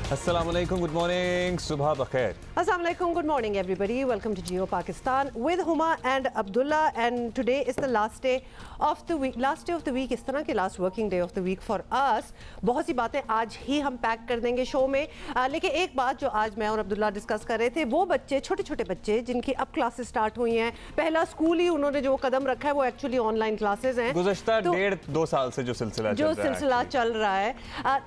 अस्सलाम वालेकुम, good morning, सुबह बखैर। अस्सलाम वालेकुम, good morning everybody, welcome to Geo Pakistan with Huma and Abdullah and today is the last day of the week, last day of the week, इस तरह के last working day of the week for us. बहुत सी बातें आज ही हम पैक कर देंगे शो में, लेकिन एक बात जो आज मैं और अब्दुल्ला डिस्कस कर रहे थे, वो बच्चे, छोटे छोटे बच्चे जिनकी अब क्लासेस स्टार्ट हुई हैं, पहला स्कूल ही उन्होंने जो कदम रखा है वो एक्चुअली ऑनलाइन क्लासेस हैं। गुज़श्ता 1.5-2 साल से जो सिलसिला चल रहा है,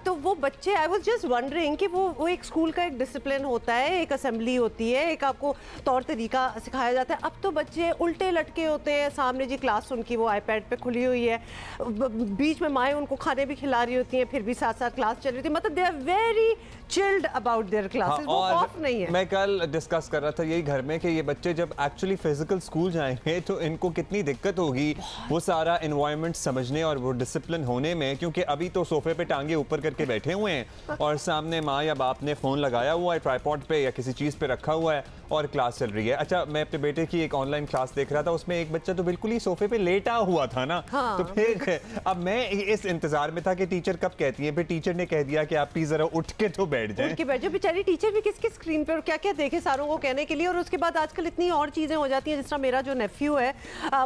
तो वो बच्चे, आई वाज जस्ट वंडरिंग कि वो एक स्कूल का एक डिसिप्लिन होता है, एक असेंबली होती है, एक आपको तौर तरीका सिखाया जाता है। अब तो बच्चे उल्टे लटके होते हैं, सामने जी क्लास उनकी वो आईपैड पे खुली हुई है, बीच में माएँ उनको खाने भी खिला रही होती हैं, फिर भी साथ साथ क्लास चल रही होती है। मतलब they are very chilled about their classes, वो ऑफ नहीं है। मैं कल डिस्कस कर रहा था यही घर में कि ये बच्चे जब एक्चुअली फिजिकल स्कूल जाएंगे तो इनको कितनी दिक्कत होगी वो सारा एनवायरनमेंट समझने और वो डिसिप्लिन होने में, क्योंकि अभी तो सोफे पे टांगे ऊपर करके बैठे हुए हैं और सामने माँ या बाप ने फ़ोन लगाया हुआ है ट्राइपॉड पे या किसी चीज़ पे रखा हुआ है और क्लास चल रही है। अच्छा, मैं अपने बेटे की एक ऑनलाइन क्लास देख रहा था, उसमें एक बच्चा तो बिल्कुल ही सोफे पे लेटा हुआ था ना। हाँ। तो फिर अब मैं इस इंतजार में था कि टीचर कब कहती है, फिर टीचर ने कह दिया कि आप प्लीज जरा उठ के तो बैठ जाएं। उठ के बैठ जाओ। बेचारी टीचर भी किसकी स्क्रीन पे और क्या क्या देखे सारों को कहने के लिए। और उसके बाद आजकल इतनी और चीज़ें हो जाती हैं, जिस तरह मेरा जो नेफ्यू है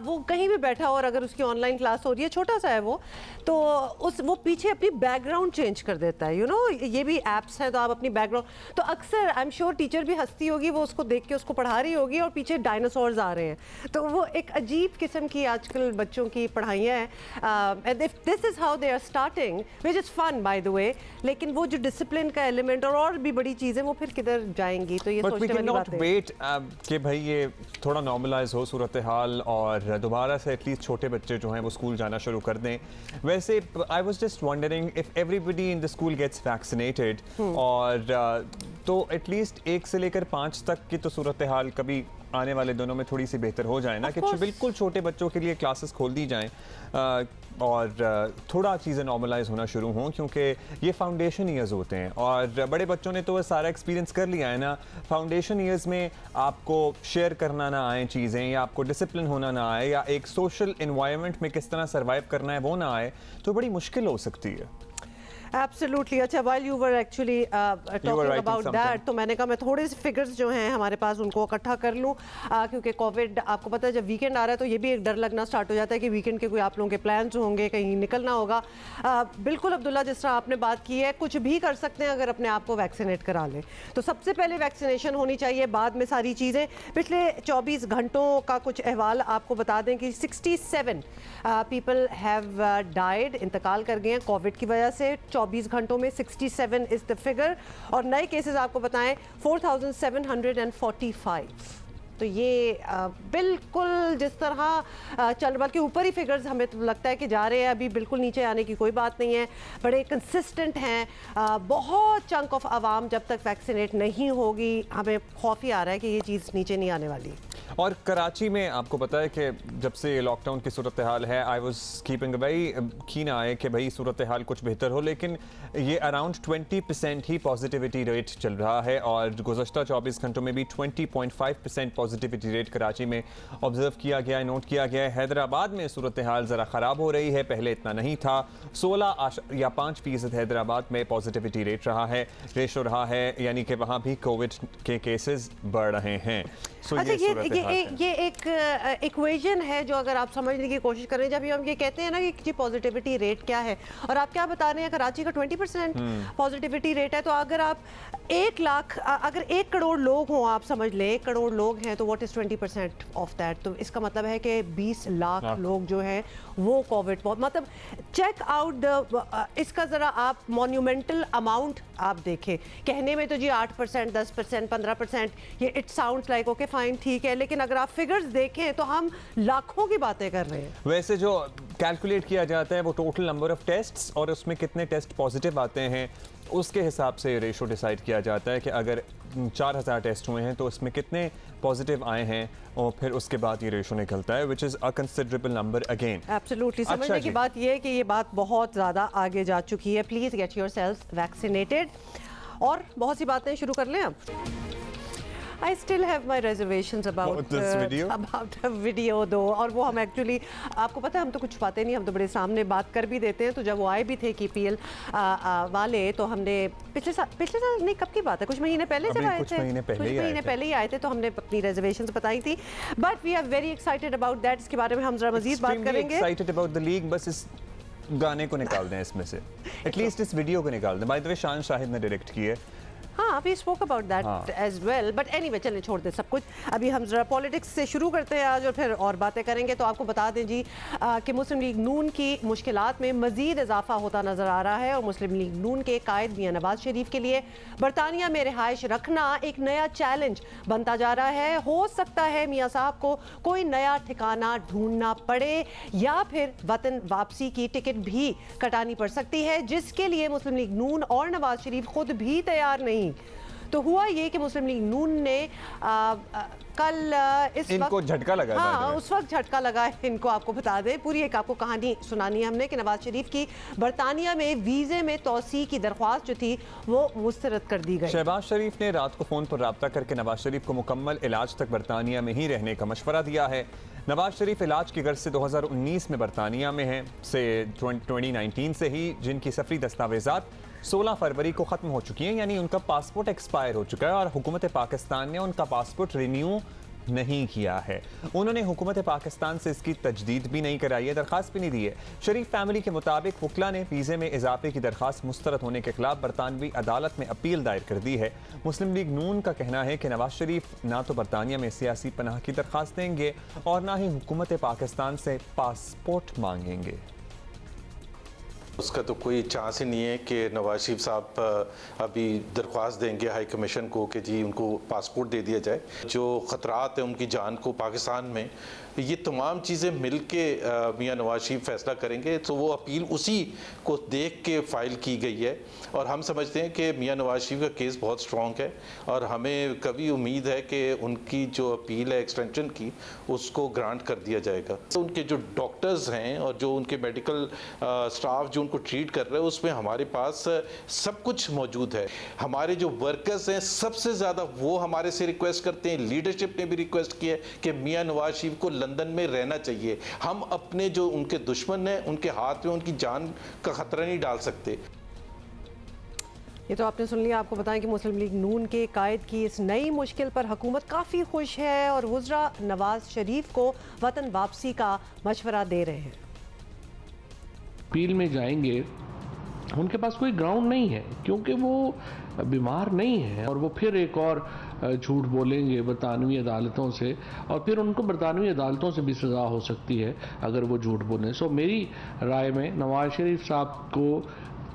वो कहीं भी बैठा हो और अगर उसकी ऑनलाइन क्लास हो रही है, छोटा सा है वो, तो वो पीछे अपनी बैकग्राउंड चेंज कर देता है। यू नो, ये भी एप्स हैं तो आप अपनी बैकग्राउंड, तो अक्सर आई एम श्योर टीचर भी हंसती होगी, वो उसको देख के उसको पढ़ा रही होगी और पीछे डायनासोर्स आ रहे हैं। तो वो एक अजीब किस्म की आजकल बच्चों की पढ़ाइयाँ हैं। This is how they are starting, which is fun by the way, लेकिन वो जो डिसिप्लिन का एलिमेंट और भी बड़ी चीज़ें वो फिर किधर जाएंगी। तो ये सोचने वाली बात है वेट कि भाई ये थोड़ा नॉर्मलाइज हो सूरत हाल और दोबारा से एटलीस्ट छोटे बच्चे जो हैं वो स्कूल जाना शुरू कर दें। वैसे I was just wondering if everybody in the school gets vaccinated, और तो एटलीस्ट 1 से लेकर 5 तक की तो सूरत हाल कभी आने वाले दिनों में थोड़ी सी बेहतर हो जाए ना, कि बिल्कुल छोटे बच्चों के लिए क्लासेस खोल दी जाएं और थोड़ा चीज़ें नॉर्मलाइज होना शुरू हों, क्योंकि ये फाउंडेशन ईयर्स होते हैं और बड़े बच्चों ने तो वो सारा एक्सपीरियंस कर लिया है ना। फाउंडेशन ईयर्स में आपको शेयर करना ना आए चीज़ें, या आपको डिसिप्लिन होना ना आए, या एक सोशल इन्वायरमेंट में किस तरह सर्वाइव करना है वो ना आए, तो बड़ी मुश्किल हो सकती है। एब्सोल्युटली। अच्छा, while you were actually talking about that, तो मैंने कहा मैं थोड़े से फिगर्स जो हैं हमारे पास उनको इकट्ठा कर लूँ, क्योंकि कोविड, आपको पता है जब वीकेंड आ रहा है तो ये भी एक डर लगना स्टार्ट हो जाता है कि वीकेंड के कोई आप लोगों के प्लान्स होंगे, कहीं निकलना होगा। बिल्कुल अब्दुल्ला, जिस तरह आपने बात की है, कुछ भी कर सकते हैं अगर अपने आप को वैक्सीनेट करा लें। तो सबसे पहले वैक्सीनेशन होनी चाहिए, बाद में सारी चीज़ें। पिछले 24 घंटों का कुछ अहवाल आपको बता दें कि 67 पीपल हैव डाइड, इंतकाल कर गए हैं कोविड की वजह से। 24 घंटों में 67 इज़ द फिगर, और नए केसेस आपको बताएं 4745। तो ये बिल्कुल जिस तरह चल, बल्कि ऊपर ही फिगर्स हमें तो लगता है कि जा रहे हैं, अभी बिल्कुल नीचे आने की कोई बात नहीं है, बड़े कंसिस्टेंट हैं। बहुत चंक ऑफ आवाम जब तक वैक्सीनेट नहीं होगी, हमें खौफ ही आ रहा है कि ये चीज़ नीचे नहीं आने वाली। और कराची में आपको पता है कि जब से लॉकडाउन की सूरत हाल है, I was keeping very keen आए कि भाई सूरत हाल कुछ बेहतर हो, लेकिन ये अराउंड 20% ही पॉजिटिविटी रेट चल रहा है और गुज़श्ता 24 घंटों में भी 20.5% पॉजिटिविटी रेट कराची में ऑब्जर्व किया गया है, नोट किया गया है। हैदराबाद में सूरत हाल ज़रा ख़राब हो रही है, पहले इतना नहीं था। 16.5% हैदराबाद में पॉजिटिविटी रेट रहा है, रेशो रहा है, यानी कि वहाँ भी कोविड के केसेस बढ़ रहे हैं। अच्छा, ये एक इक्वेशन है जो अगर आप समझने की कोशिश करें, जब हम ये कहते हैं ना कि पॉजिटिविटी रेट क्या है, और आप क्या बता रहे हैं, कराची का 20% पॉजिटिविटी रेट है, तो अगर आप 1 लाख, अगर 1 करोड़ लोग हों, आप समझ लें 1 करोड़ लोग हैं, तो व्हाट इज़ 20% ऑफ दैट? तो इसका मतलब है कि 20 लाख लोग जो हैं वो कोविड, मतलब चेक आउट इसका ज़रा आप मोन्यूमेंटल अमाउंट आप देखें। कहने में तो जी 8%, 10%, 15%, ये it sounds like okay fine, ठीक है, लेकिन अगर आप फिगर्स देखें तो हम लाखों की बातें कर रहे हैं। वैसे जो कैलकुलेट किया जाता है वो टोटल नंबर ऑफ टेस्ट्स और उसमें कितने टेस्ट पॉजिटिव आते हैं, उसके हिसाब से रेशो डिसाइड किया जाता है कि अगर 4000 टेस्ट हुए हैं तो उसमें कितने पॉजिटिव आए हैं, और फिर उसके बाद ये रेशो निकलता है, which is a considerable number again. Absolutely. समझने की बात ये है कि ये बात बहुत ज़्यादा आगे जा चुकी है। Please get yourself vaccinated. और बहुत सी बातें शुरू कर लें अब। I still have my reservations about the video though, और वो हम एक्चुअली आपको पता है हम तो कुछ छुपाते नहीं, हम तो बड़े सामने बात कर भी देते हैं। तो जब वो आए भी थे KPL वाले तो हमने पिछले साल नहीं, कब की बात है, कुछ महीने पहले जब आए थे, कुछ महीने पहले ही आए थे, तो हमने अपनी रिजर्वेशंस बताई थी। But we are very excited about that. इसके बारे में हम जरा मजीद बात करेंगे। एक्साइटेड अबाउट द लीग, बस इस गाने को निकाल दें इसमें से, एटलीस्ट इस वीडियो को निकाल दें। बाय द वे शान शाहिद ने डायरेक्ट की है। हाँ, we spoke about that as well, but anyway चलें छोड़ दें सब कुछ। अभी हम जरा पॉलिटिक्स से शुरू करते हैं आज और फिर और बातें करेंगे। तो आपको बता दें जी कि मुस्लिम लीग नून की मुश्किलात में मजीद इजाफा होता नजर आ रहा है और मुस्लिम लीग नून के कायद मियां नवाज शरीफ के लिए बरतानिया में रिहाइश रखना एक नया चैलेंज बनता जा रहा है। हो सकता है मियां साहब को कोई नया ठिकाना ढूंढना पड़े या फिर वतन वापसी की टिकट भी कटानी पड़ सकती है, जिसके लिए मुस्लिम लीग नून और नवाज शरीफ खुद भी तैयार नहीं। तो हुआ ये कि मुस्लिम लीग नून ने कल इनको झटका लगा। हाँ, उस वक्त झटका लगा इनको। आपको बता दें, पूरी एक आपको कहानी सुनानी है हमने कि नवाज शरीफ की बरतानिया में वीज़े में तौसी की दरख्वास्त जो थी वो मुस्तरद कर दी गई। शहबाज शरीफ ने रात को फ़ोन पर रब्ता करके नवाज शरीफ को मुकम्मल इलाज तक बरतानिया में ही रहने का मशवरा दिया है। नवाज शरीफ इलाज की गर्ज से 2019 में बरतानिया में हैं से 2019 से ही, जिनकी सफरी दस्तावेज़ात 16 फरवरी को ख़त्म हो चुकी हैं, यानी उनका पासपोर्ट एक्सपायर हो चुका है और हुकूमत पाकिस्तान ने उनका पासपोर्ट रिन्यू नहीं किया है। उन्होंने हुकूमत पाकिस्तान से इसकी तजदीद भी नहीं कराई है, दरख्वास्त भी नहीं दी है। शरीफ फैमिली के मुताबिक वकला ने वीज़े में इजाफे की दरख्वास्त मुस्तरद होने के खिलाफ बरतानवी अदालत में अपील दायर कर दी है। मुस्लिम लीग नून का कहना है कि नवाज शरीफ ना तो बरतानिया में सियासी पनाह की दरख्वास्त देंगे और ना ही हुकूमत पाकिस्तान से पासपोर्ट मांगेंगे। उसका तो कोई चांस ही नहीं है कि नवाज शरीफ साहब अभी दरख्वास्त देंगे हाई कमीशन को कि जी उनको पासपोर्ट दे दिया जाए। जो ख़तरात हैं उनकी जान को पाकिस्तान में, ये तमाम चीज़ें मिल के मियाँ नवाज शरीफ फैसला करेंगे। तो वो अपील उसी को देख के फ़ाइल की गई है और हम समझते हैं कि मियाँ नवाज शरीफ का केस बहुत स्ट्रॉन्ग है और हमें कभी उम्मीद है कि उनकी जो अपील है एक्सटेंशन की उसको ग्रांट कर दिया जाएगा। तो उनके जो डॉक्टर्स हैं और जो उनके मेडिकल स्टाफ जो उनको ट्रीट कर रहे हैं उसमें हमारे पास सब कुछ मौजूद है। हमारे जो वर्कर्स हैं सबसे ज़्यादा वो हमारे से रिक्वेस्ट करते हैं, लीडरशिप ने भी रिक्वेस्ट किया है कि मियाँ नवाज शरीफ को लंदन में रहना चाहिए। हम अपने जो उनके दुश्मन हैं उनके हाथ में उनकी जान का खतरा नहीं डाल सकते। ये तो आपने सुन लिया। आपको बताएं कि मुस्लिम लीग नून के कायद की इस नई मुश्किल पर हुकूमत काफ़ी खुश है और वुज़रा नवाज शरीफ को वतन वापसी का मशवरा दे रहे हैं। अपील में जाएंगे, उनके पास कोई ग्राउंड नहीं है क्योंकि वो बीमार नहीं है और वो फिर एक और झूठ बोलेंगे बरतानवी अदालतों से और फिर उनको बरतानवी अदालतों से भी सज़ा हो सकती है अगर वो झूठ बोलें। सो मेरी राय में नवाज शरीफ साहब को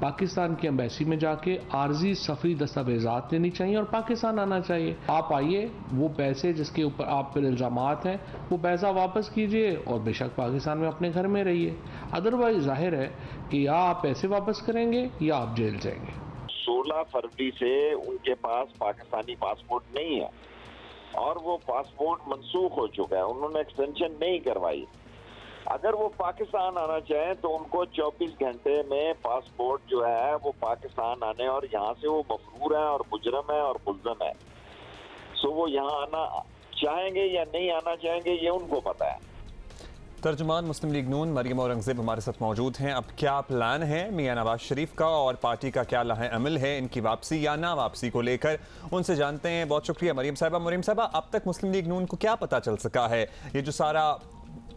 पाकिस्तान की एम्बेसी में जाके आर्जी सफरी दस्तावेजात लेनी चाहिए और पाकिस्तान आना चाहिए। आप आइए, वो पैसे जिसके ऊपर आप पर इल्ज़ामात हैं वो पैसा वापस कीजिए और बेशक पाकिस्तान में अपने घर में रहिए। अदरवाइज जाहिर है कि या आप पैसे वापस करेंगे या आप जेल जाएंगे। 16 फरवरी से उनके पास पाकिस्तानी पासपोर्ट नहीं है और वो पासपोर्ट मनसूख हो चुका है, उन्होंने एक्सटेंशन नहीं करवाई। अगर वो पाकिस्तान आना चाहें तो उनको 24 घंटे में पासपोर्ट जो है वो पाकिस्तान आने और यहाँ से वो मफरूर है और मुजरम है और मुल्ज़म है। सो वो यहाँ आना चाहेंगे या नहीं आना चाहेंगे ये उनको पता है। तर्जुमान मुस्लिम लीग नून मरियम औरंगज़ेब हमारे साथ मौजूद हैं। अब क्या प्लान है मियां नवाज शरीफ का और पार्टी का क्या लाहे अमल है इनकी वापसी या ना वापसी को लेकर, उनसे जानते हैं। बहुत शुक्रिया मरियम साहबा। अब तक मुस्लिम लीग नून को क्या पता चल सका है? ये जो सारा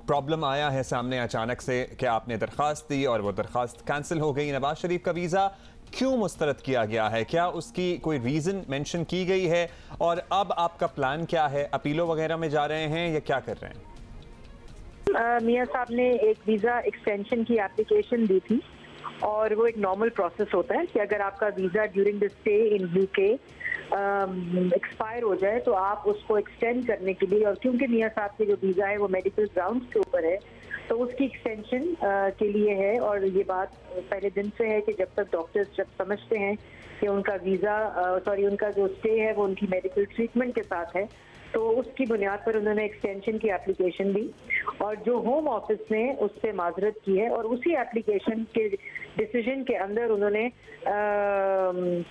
प्रॉब्लम आया है सामने अचानक से कि आपने दरख्वास्त दी और वो दरख्वास्त कैंसिल हो गई, नवाज शरीफ का वीज़ा क्यों मुस्तरद किया गया है, क्या उसकी कोई रीज़न मेंशन की गई है और अब आपका प्लान क्या है? अपीलों वगैरह में जा रहे हैं या क्या कर रहे हैं? मियां साहब ने एक वीज़ा एक्सटेंशन की एप्लीकेशन दी थी और वो एक नॉर्मल प्रोसेस होता है कि अगर आपका visa during the stay in UK expire हो जाए तो आप उसको एक्सटेंड करने के लिए, और क्योंकि मियां साहब के जो वीज़ा है वो मेडिकल ग्राउंड्स के ऊपर है तो उसकी एक्सटेंशन के लिए है। और ये बात पहले दिन से है कि जब तक डॉक्टर्स जब समझते हैं कि उनका वीज़ा उनका जो स्टे है वो उनकी मेडिकल ट्रीटमेंट के साथ है तो उसकी बुनियाद पर उन्होंने एक्सटेंशन की एप्लीकेशन दी और जो होम ऑफिस ने उससे माजरत की है और उसी एप्लीकेशन के डिसीजन के अंदर उन्होंने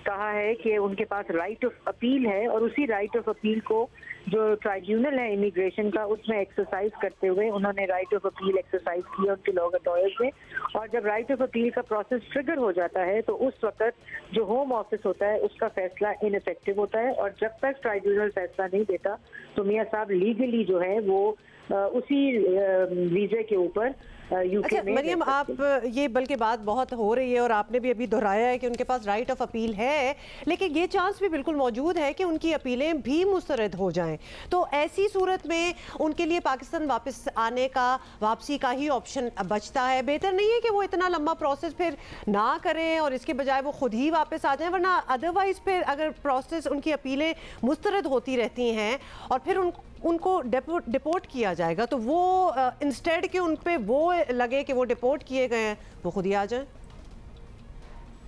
कहा है कि उनके पास राइट ऑफ अपील है, और उसी राइट ऑफ अपील को जो ट्राइब्यूनल है इमिग्रेशन का उसमें एक्सरसाइज करते हुए उन्होंने राइट ऑफ अपील एक्सरसाइज किया उनके लॉ लॉयर्स ने। और जब राइट ऑफ अपील का प्रोसेस ट्रिगर हो जाता है तो उस वक्त जो होम ऑफिस होता है उसका फैसला इनइफेक्टिव होता है, और जब तक ट्राइब्यूनल फैसला नहीं देता तो मियां साहब लीगली जो है वो उसी वीजे के ऊपर यूके अच्छा, में। मरियम, आप ये बल्कि बात बहुत हो रही है और आपने भी अभी दोहराया है कि उनके पास राइट ऑफ अपील है, लेकिन ये चांस भी बिल्कुल मौजूद है कि उनकी अपीलें भी मुस्तरद हो जाएं। तो ऐसी सूरत में उनके लिए पाकिस्तान वापस आने का, वापसी का ही ऑप्शन बचता है। बेहतर नहीं है कि वो इतना लंबा प्रोसेस फिर ना करें और इसके बजाय वो खुद ही वापस आ जाएं, वरना अदरवाइज फिर अगर प्रोसेस उनकी अपीलें मुस्तरद होती रहती हैं और फिर उनको डिपोर्ट किया जाएगा तो वो इंस्टेड के उन पे वो लगे कि वो डिपोर्ट किए गए हैं, वो खुद ही आ जाएं।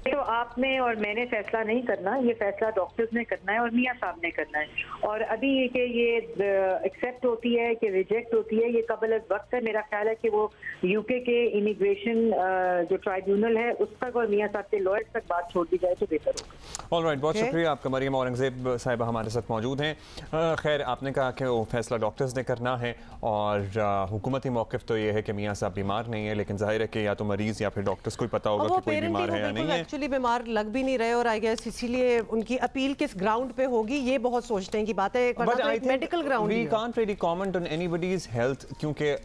तो आपने और मैंने फैसला नहीं करना, ये फैसला डॉक्टर्स ने करना है और मियां साहब ने करना है। और अभी ये कि ये एक्सेप्ट होती है कि रिजेक्ट होती है, ये कबल वक्त है। मेरा ख्याल है कि वो यूके के इमिग्रेशन जो ट्राइब्यूनल है उस तक और मियां साहब के लॉयर्स तक बात छोड़ दी जाए तो बेहतर होगा। ऑलराइट, बहुत शुक्रिया आपका। मरियम औरंगजेब साहिबा हमारे साथ मौजूद हैं। खैर, आपने कहा कि वो फैसला डॉक्टर्स ने करना है और हुकूमती मौक़िफ़ तो ये है कि मियां साहब बीमार नहीं है, लेकिन जाहिर है कि या तो मरीज़ या फिर डॉक्टर्स को पता होगा कि कोई बीमार है या नहीं है। एक्चुअली बीमार लग भी नहीं रहे और आई गेस इसीलिए उनकी अपील किस ग्राउंड पे होगी ये बहुत सोचने की बात है। But I think medical ground we can't really comment on anybody's health, क्योंकि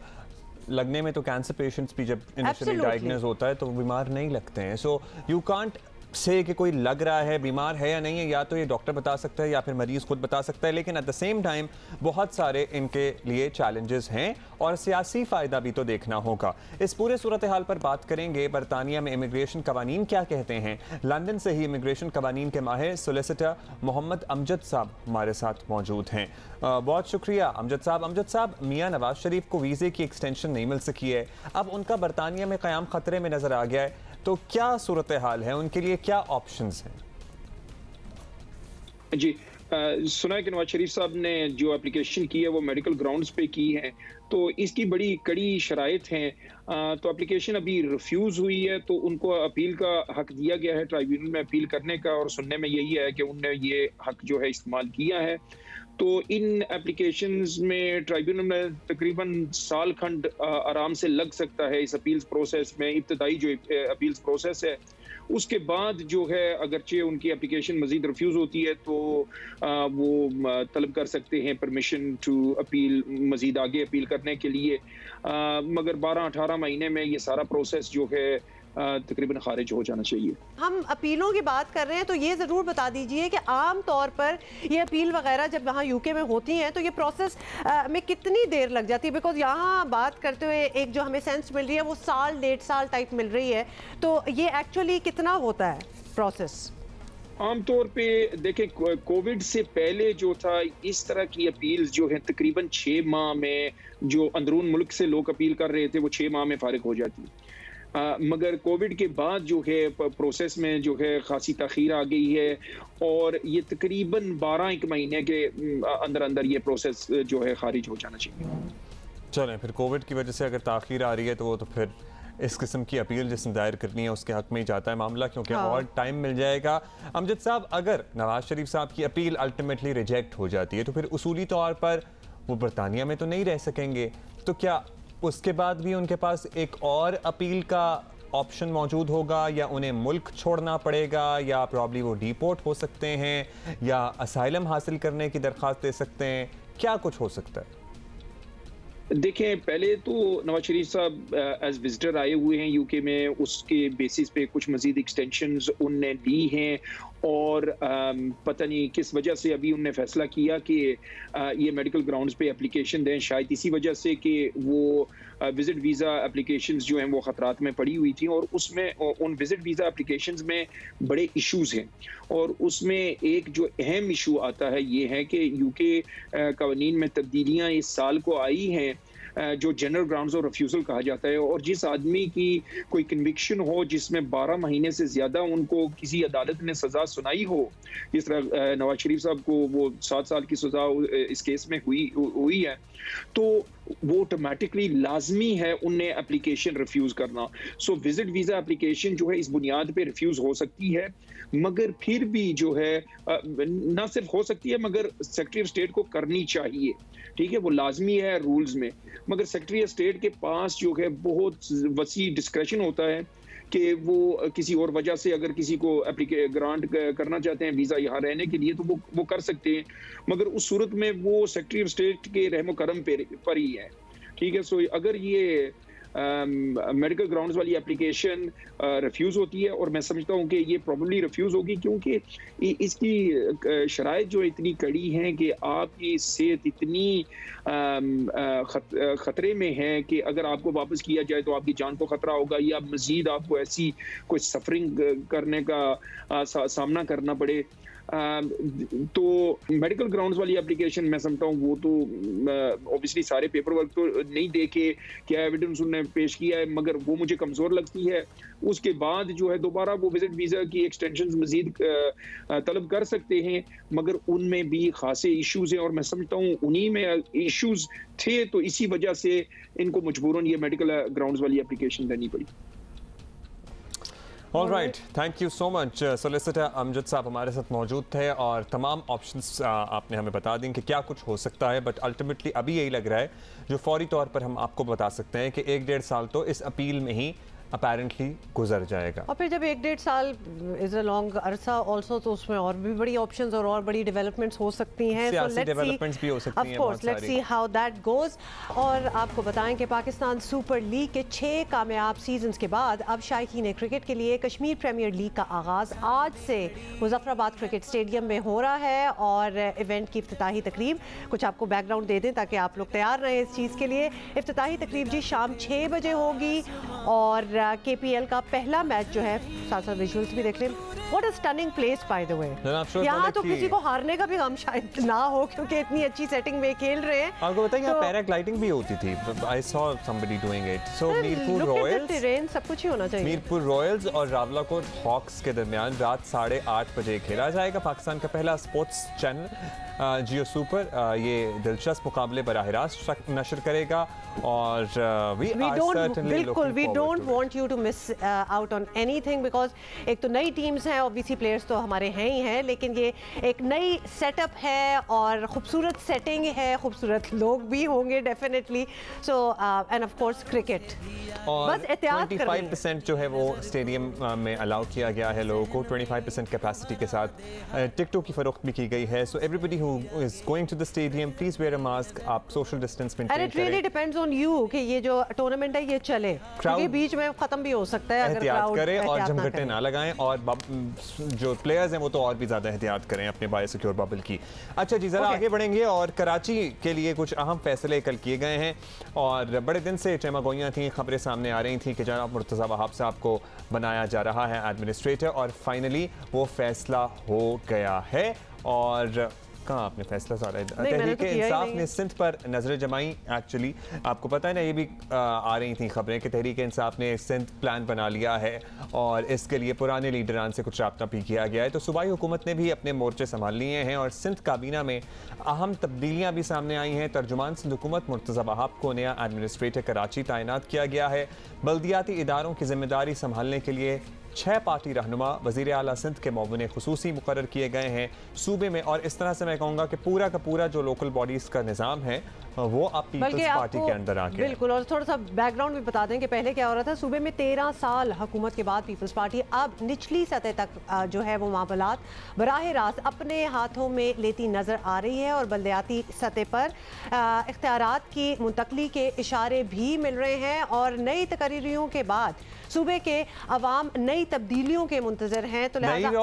लगने में तो कैंसर पेशेंट्स भी जब इनिशियली डायग्नोज होता है तो बीमार नहीं लगते हैं। सो यू कांट से कि कोई लग रहा है बीमार है या नहीं है, या तो ये डॉक्टर बता सकता है या फिर मरीज खुद बता सकता है, लेकिन एट द सेम टाइम बहुत सारे इनके लिए चैलेंजेस हैं और सियासी फ़ायदा भी तो देखना होगा। इस पूरे सूरत हाल पर बात करेंगे। बरतानिया में इमिग्रेशन कवानीन क्या कहते हैं। लंदन से ही इमिग्रेशन कवानीन के माहिर सोलिसिटर मोहम्मद अमजद साहब हमारे साथ मौजूद हैं। बहुत शुक्रिया अमजद साहब। अमजद साहब, मियाँ नवाज शरीफ को वीज़े की एक्सटेंशन नहीं मिल सकी है, अब उनका बरतानिया में क़याम ख़तरे में नज़र आ गया है, तो क्या सूरत हाल है, उनके लिए क्या ऑप्शंस हैं? जी, सुना है कि नवाज शरीफ साहब ने जो एप्लीकेशन की है वो मेडिकल ग्राउंड्स पे की है, तो इसकी बड़ी कड़ी शराइत हैं। तो एप्लीकेशन अभी रिफ्यूज़ हुई है, तो उनको अपील का हक दिया गया है ट्राइब्यूनल में अपील करने का, और सुनने में यही है कि उनने ये हक जो है इस्तेमाल किया है। तो इन एप्लीकेशंस में ट्राइब्यूनल में तकरीबन साल खंड आराम से लग सकता है इस अपील्स प्रोसेस में। इब्तदाई जो अपील्स प्रोसेस है उसके बाद जो है अगरचे उनकी एप्लीकेशन मजीद रिफ्यूज़ होती है तो वो तलब कर सकते हैं परमिशन टू अपील, मजीद आगे अपील करने के लिए। मगर 12-18 महीने में ये सारा प्रोसेस जो है तकरीबन खारिज हो जाना चाहिए। हम अपीलों की बात कर रहे हैं तो ये ज़रूर बता दीजिए कि आम तौर पर ये अपील वगैरह जब वहाँ यूके में होती हैं तो ये प्रोसेस में कितनी देर लग जाती है? बिकॉज यहाँ बात करते हुए एक जो हमें सेंस मिल रही है वो 1.5 साल टाइप मिल रही है, तो ये एक्चुअली कितना होता है प्रोसेस? आमतौर पे देखें, कोविड से पहले जो था इस तरह की अपील्स जो है तकरीबन 6 माह में, जो अंदरून मुल्क से लोग अपील कर रहे थे वो 6 माह में फारिग हो जाती। मगर कोविड के बाद जो है प्रोसेस में जो है खासी तखीर आ गई है और ये तकरीबन 12 महीने के अंदर अंदर ये प्रोसेस जो है खारिज हो जाना चाहिए। चलें, फिर कोविड की वजह से अगर ताखीर आ रही है तो वो तो फिर इस किस्म की अपील जिसने दायर करनी है उसके हक में ही जाता है मामला, क्योंकि और टाइम मिल जाएगा। अमजद साहब, अगर नवाज शरीफ साहब की अपील अल्टीमेटली रिजेक्ट हो जाती है तो फिर उसूली तौर पर वो बरतानिया में तो नहीं रह सकेंगे, तो क्या उसके बाद भी उनके पास एक और अपील का ऑप्शन मौजूद होगा, या उन्हें मुल्क छोड़ना पड़ेगा, या प्रॉब्ली वो डिपोर्ट हो सकते हैं, या असाइलम हासिल करने की दरख्वास्त दे सकते हैं? क्या कुछ हो सकता है? देखें, पहले तो नवाज शरीफ साहब एज विजिटर आए हुए हैं यूके में, उसके बेसिस पे कुछ मजीद एक्सटेंशंस उनने ली हैं और पता नहीं किस वजह से अभी उनने फैसला किया कि ये मेडिकल ग्राउंड्स पे एप्लीकेशन दें, शायद इसी वजह से कि वो विजिट वीज़ा एप्लीकेशंस जो हैं वो ख़तरात में पड़ी हुई थी, और उसमें उन विजिट वीज़ा एप्लीकेशंस में बड़े इश्यूज हैं, और उसमें एक जो अहम इशू आता है ये है कि यूके कवानीन में तब्दीलियाँ इस साल को आई हैं जो जनरल ग्राउंड्स और रिफ्यूज़ल कहा जाता है, और जिस आदमी की कोई कन्विक्शन हो जिसमें 12 महीने से ज़्यादा उनको किसी अदालत ने सज़ा सुनाई हो, जिस तरह नवाज शरीफ साहब को वो 7 साल की सज़ा इस केस में हुई है, तो वो ऑटोमेटिकली लाजमी है उन्हें एप्लीकेशन रिफ्यूज़ करना। सो विजिट वीज़ा एप्लीकेशन जो है इस बुनियाद पे रिफ्यूज़ हो सकती है, मगर फिर भी जो है ना सिर्फ हो सकती है मगर सेक्रेटरी ऑफ स्टेट को करनी चाहिए। ठीक है, वो लाजमी है रूल्स में, मगर सेक्रेटरी ऑफ स्टेट के पास जो है बहुत वसी डिस्क्रेशन होता है कि वो किसी और वजह से अगर किसी को ग्रांट करना चाहते हैं वीज़ा यहाँ रहने के लिए, तो वो कर सकते हैं, मगर उस सूरत में वो सेक्रेटरी ऑफ स्टेट के रहमो करम पर ही है। ठीक है, सो अगर ये मेडिकल ग्राउंड्स वाली एप्लीकेशन रिफ्यूज़ होती है, और मैं समझता हूँ कि ये प्रॉब्ली रिफ्यूज़ होगी, क्योंकि इसकी शराइत जो इतनी कड़ी हैं कि आपकी सेहत इतनी ख़तरे में है कि अगर आपको वापस किया जाए तो आपकी जान को ख़तरा होगा, या मज़ीद आपको ऐसी कोई सफरिंग करने का सामना करना पड़े। तो मेडिकल ग्राउंड्स वाली एप्लीकेशन मैं समझता हूँ वो तो ऑब्वियसली सारे पेपर वर्क तो नहीं देखे, क्या एविडेंस उन्होंने पेश किया है, मगर वो मुझे कमज़ोर लगती है। उसके बाद जो है दोबारा वो विजिट वीज़ा की एक्सटेंशन मज़ीद तलब कर सकते हैं, मगर उनमें भी खासे इश्यूज़ हैं, और मैं समझता हूँ उन्हीं में इश्यूज़ थे, तो इसी वजह से इनको मजबूरन ये मेडिकल ग्राउंड्स वाली एप्लीकेशन देनी पड़ी। All right, thank you so much. Solicitor Amjad साहब हमारे साथ मौजूद थे और तमाम ऑप्शंस आपने हमें बता दी कि क्या कुछ हो सकता है, बट अल्टीमेटली अभी यही लग रहा है जो फौरी तौर पर हम आपको बता सकते हैं कि 1-1.5 साल तो इस अपील में ही अपेरेंटली गुजर जाएगा, और फिर जब 1-1.5 साल इज अ लॉन्ग अरसा ऑल्सो, तो उसमें और भी बड़ी ऑप्शंस और बड़ी डेवलपमेंट्स हो सकती हैं, सियासी डेवलपमेंट्स भी हो सकती हैं, of course let's see how that goes. और आपको बताएं कि पाकिस्तान सुपर लीग के 6 कामयाब सीजन्स के बाद अब शायकीन क्रिकेट के लिए कश्मीर प्रीमियर लीग का आगाज़ आज से मुजफ्फराबाद क्रिकेट स्टेडियम में हो रहा है, और इवेंट की इफ्तिताही तकरीब, कुछ आपको बैकग्राउंड दे दें ताकि आप लोग तैयार रहें इस चीज़ के लिए। इफ्तिताही तकरीब जी शाम 6 बजे होगी, और KPL का पहला मैच जो है, साथ विजुअल्स भी देख लें। What a stunning place by the way। यहाँ तो किसी को हारने का भी गम शायद ना हो, क्योंकि इतनी अच्छी सेटिंग में खेल रहे हैं। आपको बताइए यहाँ पैराग्लाइडिंग भी होती थी, I saw somebody doing it। So Mirpur Royals, सब कुछ ही होना चाहिए। मीरपुर रॉयल्स और रावलाकोट हॉक्स के दरमियान रात 8:30 बजे खेला जाएगा। पाकिस्तान का पहला स्पोर्ट्स चैनल जियो सुपर ये दिलचस्प मुकाबले बराह रास्त नशर करेगा, और we don't want you to miss out on anything, because एक तो नई टीम्स हैं, ऑब्वियसली प्लेयर्स तो हमारे हैं ही हैं, लेकिन ये एक नई सेटअप है और खूबसूरत सेटिंग है, खूबसूरत लोग भी होंगे definitely. So and of course cricket, बस एहतियात करें। 25% जो है वो स्टेडियम में अलाउ किया गया है लोगों को, 25% कैपेसिटी के साथ टिकटों की फरोख्त भी की गई है। So everybody who is going to the stadium, please wear a mask, आप social distance maintain करें। And it really depends on you कि ये जो टूर्नामेंट है ये चले, क्योंकि बीच में खत्म भी हो सकता है अगर एहतियात करें और जमघटे ना लगाएं, और जो प्लेयर्स हैं वो तो और भी ज़्यादा एहतियात करें अपने बायो सिक्योर बबल की। अच्छा जी, ज़रा आगे बढ़ेंगे, और कराची के लिए कुछ अहम फैसले कल किए गए हैं, और बड़े दिन से चमगोइयाँ थी, खबरें सामने आ रही थी कि जनाब मुर्तज़ा वहाब साहब को बनाया जा रहा है एडमिनिस्ट्रेटर, और फाइनली वो फैसला हो गया है। और कहाँ आपने फैसला सारा तहरीक इंसाफ ने सिंध पर नजर जमाई। एक्चुअली आपको पता है ना, ये भी आ रही थी खबरें कि तहरीक इंसाफ ने सिंध प्लान बना लिया है, और इसके लिए पुराने लीडरान से कुछ राब्ता भी किया गया है। तो सूबाई हुकूमत ने भी अपने मोर्चे संभाल लिए हैं, और सिंध काबीना में अहम तब्दीलियाँ भी सामने आई हैं। तर्जुमान सिंध हुकूमत मुर्तज़ा वहाब को नया एडमिनिस्ट्रेटर कराची तैनात किया गया है। बल्दियाती इदारों की जिम्मेदारी संभालने के लिए 6 पार्टी रहनुमा वज़ीर आला सिंध के मुअव्विन खुसूसी मुकर्रर किए गए हैं सूबे में, और इस तरह से मैं कहूँगा कि पूरा का पूरा जो लोकल बॉडीज़ का निज़ाम है वो अब पीपल्स पार्टी के अंदर आ गया। बिल्कुल, और थोड़ा सा बैकग्राउंड भी बता दें कि पहले क्या हो रहा था, सूबे में 13 साल हुकूमत के बाद पीपल्स पार्टी अब निचली सतह तक जो है वो मामलात बराह रास्त अपने हाथों में लेती नज़र आ रही है, और बल्दियाती सतह पर इख्तियारात की मुंतकली के इशारे भी मिल रहे हैं, और नई तकरीरियों के बाद सूबे के अवाम नई तब्दीलियों के मुंतजर हैं। तो मज़हर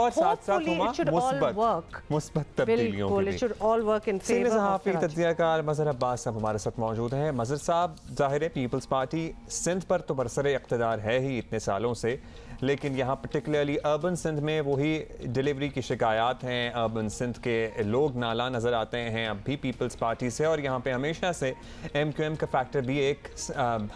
अब्बास साहब हमारे साथ मौजूद हैं। मज़हर साहब, ज़ाहिर है पीपल्स पार्टी सिंध पर तो बरसरे इक़्तिदार है ही इतने सालों से, लेकिन यहाँ पर्टिकुलरली अर्बन सिंध में वही डिलीवरी की शिकायत हैं। अर्बन सिंध के लोग नाला नज़र आते हैं अब भी पीपल्स पार्टी से, और यहाँ पे हमेशा से MQM का फैक्टर भी एक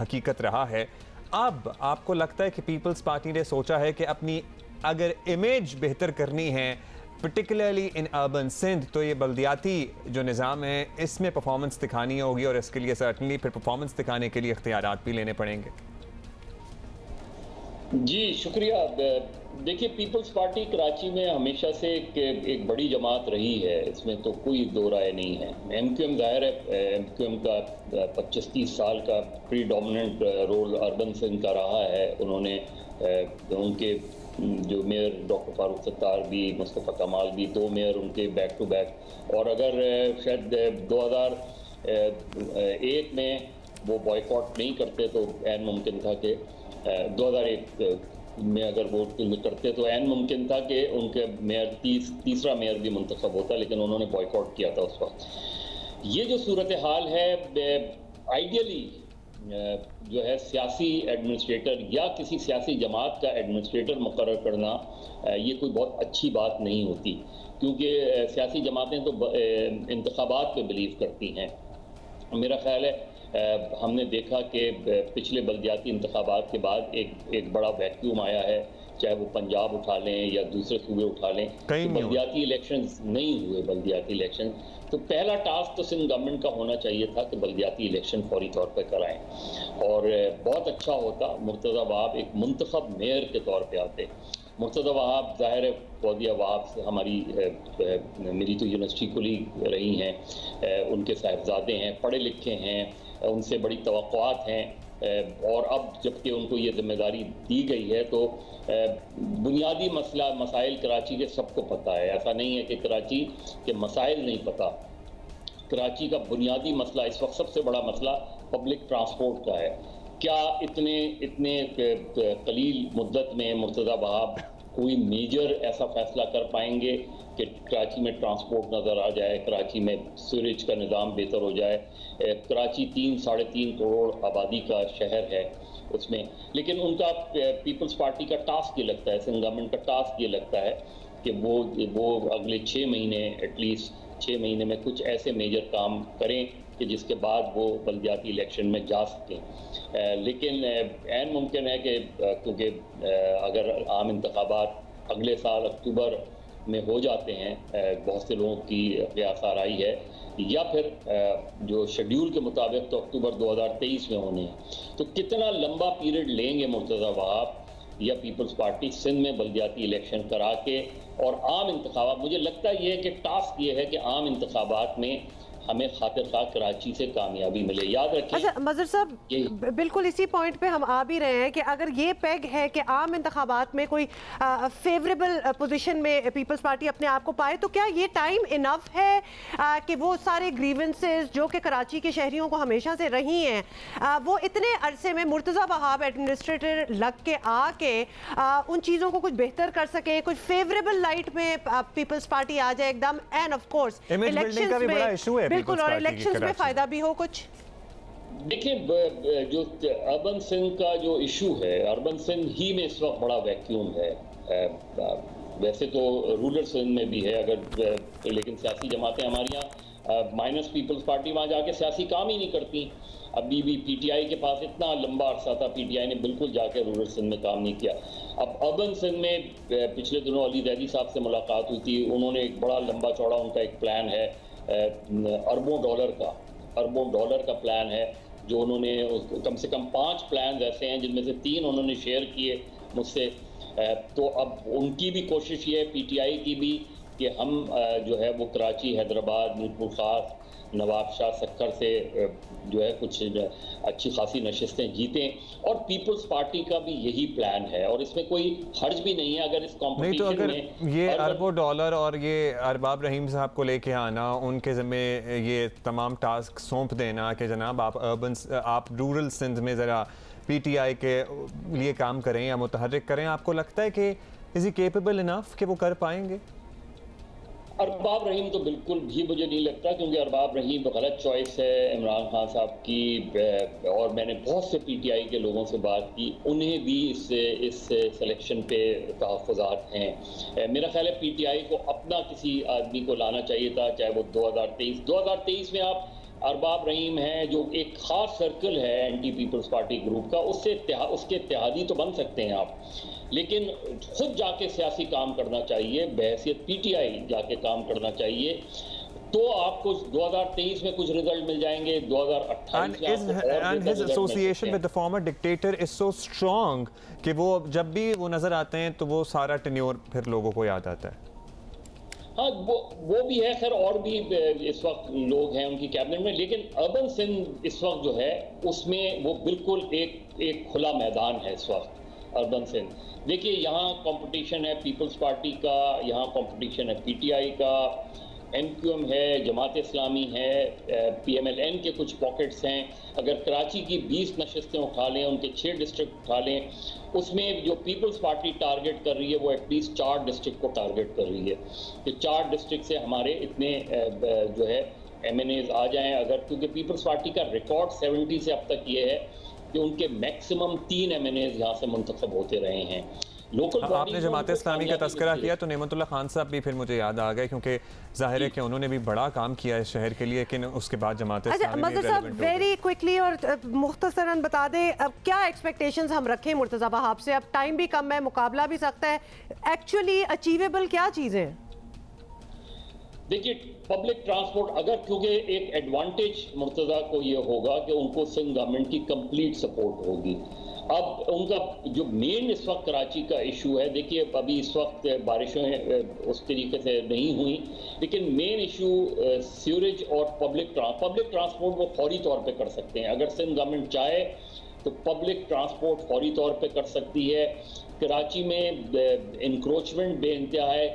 हकीकत रहा है। अब आपको लगता है कि पीपल्स पार्टी ने सोचा है कि अपनी अगर इमेज बेहतर करनी है पर्टिकुलरली इन अर्बन सिंध, तो ये बल्दियाती जो निज़ाम है इसमें परफॉर्मेंस दिखानी होगी, और इसके लिए सर्टनली फिर परफॉर्मेंस दिखाने के लिए इख्तियारात भी लेने पड़ेंगे। जी शुक्रिया। देखिए, पीपल्स पार्टी कराची में हमेशा से एक बड़ी जमात रही है, इसमें तो कोई दो राय नहीं है। MQM जाहिर है, MQM का 25-30 साल का प्रीडोमिनेंट रोल अर्बन सिंध का रहा है। उन्होंने उनके जो मेयर डॉक्टर फारूक सत्तार भी, मुस्तफ़ा कमाल भी, 2 मेयर उनके बैक टू बैक, और अगर शायद 2001 में वो बॉयकॉट नहीं करते तो ऐन मुमकिन था कि 2001 में अगर वो करते तो ऐन मुमकिन था कि उनके मेयर तीसरा मेयर भी मुंतखब होता, लेकिन उन्होंने बॉयकॉट किया था उस वक्त। ये जो सूरत हाल है, आइडियली जो है सियासी एडमिनिस्ट्रेटर या किसी सियासी जमात का एडमिनिस्ट्रेटर मुकर्रर करना ये कोई बहुत अच्छी बात नहीं होती, क्योंकि सियासी जमातें तो इंतखाबात पे बिलीव करती हैं। मेरा ख्याल है हमने देखा कि पिछले बल्दियाती इंतखाबात के बाद एक बड़ा वैक्यूम आया है, चाहे वो पंजाब उठा लें या दूसरे सूबे उठा लें, तो बल्दियाती इलेक्शंस नहीं हुए। बल्दियाती इलेक्शन तो पहला टास्क तो सिंध गवर्नमेंट का होना चाहिए था कि बल्दियाती इलेक्शन फौरी तौर पर कराएं, और बहुत अच्छा होता मुर्तज़ा वहाब एक मुंतखब मेयर के तौर पे आते। मुर्तज़ा वहाब ज़ाहिर है, फौदिया वहाब से मेरी तो यूनिवर्सिटी कुलीग रही हैं, उनके साहिबजादे हैं, पढ़े लिखे हैं, उनसे बड़ी तवक्कुआत हैं, और अब जबकि उनको ये जिम्मेदारी दी गई है तो बुनियादी मसाइल कराची के सबको पता है। ऐसा नहीं है कि कराची के मसाइल नहीं पता। कराची का बुनियादी मसला इस वक्त सबसे बड़ा मसला पब्लिक ट्रांसपोर्ट का है। क्या इतने कलील मुद्दत में मुर्तज़ा वहाब कोई मेजर ऐसा फैसला कर पाएंगे कि कराची में ट्रांसपोर्ट नज़र आ जाए, कराची में सीवरेज का निज़ाम बेहतर हो जाए? कराची 3-3.5 करोड़ आबादी का शहर है उसमें, लेकिन उनका पीपल्स पार्टी का टास्क ये लगता है, सिंध गवर्नमेंट का टास्क ये लगता है कि वो अगले 6 महीने एटलीस्ट 6 महीने में कुछ ऐसे मेजर काम करें कि जिसके बाद वो बल्दियाती इलेक्शन में जा सकें। लेकिन ऐन मुमकिन है कि क्योंकि अगर आम इंतखाबात अगले साल अक्टूबर में हो जाते हैं, बहुत से लोगों की क़यास आराई है, या फिर जो शेड्यूल के मुताबिक तो अक्टूबर 2023 में होने हैं, तो कितना लंबा पीरियड लेंगे मुर्तज़ा वहाब या पीपल्स पार्टी सिंध में बल्दियाती इलेक्शन करा के और आम इंतखाबात? मुझे लगता है ये कि टास्क ये है कि आम इंतखाबात में हमें खातिर खा कराची से कामयाबी मिले। याद रखें। अच्छा मजहर साहब, बिल्कुल इसी पॉइंट पे हम आ भी रहे हैं कि अगर ये पैग है कि आम इंतखाबात में कोई फेवरेबल पोजीशन में पीपल्स पार्टी अपने आप को पाए, तो क्या ये टाइम इनफ है कि वो सारे ग्रीवेंसेस जो कि कराची के शहरियों को हमेशा से रही हैं, वो इतने अरसे में मुर्तज़ा वहाब एडमिनिस्ट्रेटर लग के आके उन चीज़ों को कुछ बेहतर कर सके, कुछ फेवरेबल लाइट में पीपल्स पार्टी आ जाए एकदम? एंड ऑफ कोर्स इलेक्शंस में बड़ा इशू है, बिल्कुल, और इलेक्शंस में फायदा भी हो कुछ। देखिए, जो अर्बन सिंध का जो इशू है, अर्बन सिंध ही में इस वक्त बड़ा वैक्यूम है। वैसे तो रूरल सिंध में भी है, अगर लेकिन सियासी जमातें हमारी यहाँ माइनस पीपल्स पार्टी वहाँ जाके सियासी काम ही नहीं करती। अभी भी PTI के पास इतना लंबा अरसा था, PTI ने बिल्कुल जाके रूरल सिंध में काम नहीं किया। अब अर्बन सिंध में पिछले दिनों अली जैदी साहब से मुलाकात हुई थी, उन्होंने एक बड़ा लंबा चौड़ा उनका एक प्लान है, अरबों डॉलर का प्लान है, जो उन्होंने कम से कम 5 प्लान ऐसे हैं जिनमें से 3 उन्होंने शेयर किए मुझसे। तो अब उनकी भी कोशिश ये है, PTI की भी, कि हम जो है वो कराची, हैदराबाद, मीरपुर खास, नवाब शाह सक्कर से जो है कुछ अच्छी खासी नशिस्तें जीतें, और पीपल्स पार्टी का भी यही प्लान है, और इसमें कोई हर्ज भी नहीं है अगर इस कॉम्पिटिशन में। नहीं तो अगर ये अरबों डॉलर और ये अरबाब रहीम साहब को लेके आना, उनके ज़िम्मे ये तमाम टास्क सौंप देना कि जनाब आप रूरल सिंध में ज़रा PTI के लिए काम करें या मुतहर्रिक करें, आपको लगता है कि इज़ ही केपेबल इनफ कि वो कर पाएंगे? अरबाब रहीम तो बिल्कुल भी मुझे नहीं लगता, क्योंकि अरबाब रहीम तो गलत चॉइस है इमरान खान साहब की। और मैंने बहुत से पीटीआई के लोगों से बात की, उन्हें भी इस सिलेक्शन पे तहफ़्फ़ुज़ात हैं। मेरा ख्याल है पीटीआई को अपना किसी आदमी को लाना चाहिए था, चाहे वो 2023 में आप अरबाब रहीम हैं जो एक ख़ास सर्कल है एंटी पीपल्स पार्टी ग्रुप का, उसके इत्तेहादी तो बन सकते हैं आप, लेकिन खुद जाके सियासी काम करना चाहिए, बहैसियत पीटीआई जाके काम करना चाहिए, तो आपको 2023 में कुछ रिजल्ट मिल जाएंगे, 2028 में। And his association with the former dictator is so strong कि वो जब भी वो नजर आते हैं तो वो सारा टेन्योर फिर लोगों को याद आता है। हाँ, वो भी है खैर, और भी इस वक्त लोग हैं उनकी कैबिनेट में, लेकिन अर्बन सिंध इस वक्त जो है उसमें वो बिल्कुल एक खुला मैदान है इस वक्त अर्बन सिंध। देखिए, यहाँ कंपटीशन है पीपल्स पार्टी का, यहाँ कंपटीशन है पीटीआई का, एमक्यूएम है, जमात इस्लामी है, पीएमएलएन के कुछ पॉकेट्स हैं। अगर कराची की 20 नशस्तें उठा लें, उनके 6 डिस्ट्रिक्ट उठा लें, उसमें जो पीपल्स पार्टी टारगेट कर रही है वो एटलीस्ट 4 डिस्ट्रिक्ट को टारगेट कर रही है कि 4 डिस्ट्रिक्ट से हमारे इतने जो है एमएनएज आ जाएं अगर, क्योंकि पीपल्स पार्टी का रिकॉर्ड 70 से अब तक ये है कि उनके मैक्सिमम 3 एमएनएज यहाँ से मुंतखब होते रहे हैं। आपने जमात इस्लामी का तस्करा किया तो नेमतुल्लाह खान साहब भी फिर मुझे याद आ गए, क्योंकि जाहिर है कि उन्होंने भी बड़ा काम किया है शहर के लिए, लेकिन उसके बाद जमात इस्लामी मज़हर साहब वेरी क्विकली और मुख्तसरन बता दें, अब क्या एक्सपेक्टेशंस हम रखें मुर्तज़ा वहाब से? अब टाइम भी कम है, मुकाबला भी सख्त है, एक्चुअली अचीवेबल क्या चीज़ें हैं? देखिए, पब्लिक ट्रांसपोर्ट अगर, क्योंकि एक एडवांटेज मुर्तज़ा को ये होगा कि उनको सिंध गवर्नमेंट की कंप्लीट सपोर्ट होगी। अब उनका जो मेन इस वक्त कराची का इशू है, देखिए अभी इस वक्त बारिशें उस तरीके से नहीं हुई, लेकिन मेन इशू सीवरेज और पब्लिक ट्रांसपोर्ट वो फौरी तौर पे कर सकते हैं। अगर सिंध गवर्नमेंट चाहे तो पब्लिक ट्रांसपोर्ट फौरी तौर पे कर सकती है। कराची में इंक्रोचमेंट बेइंतहा है,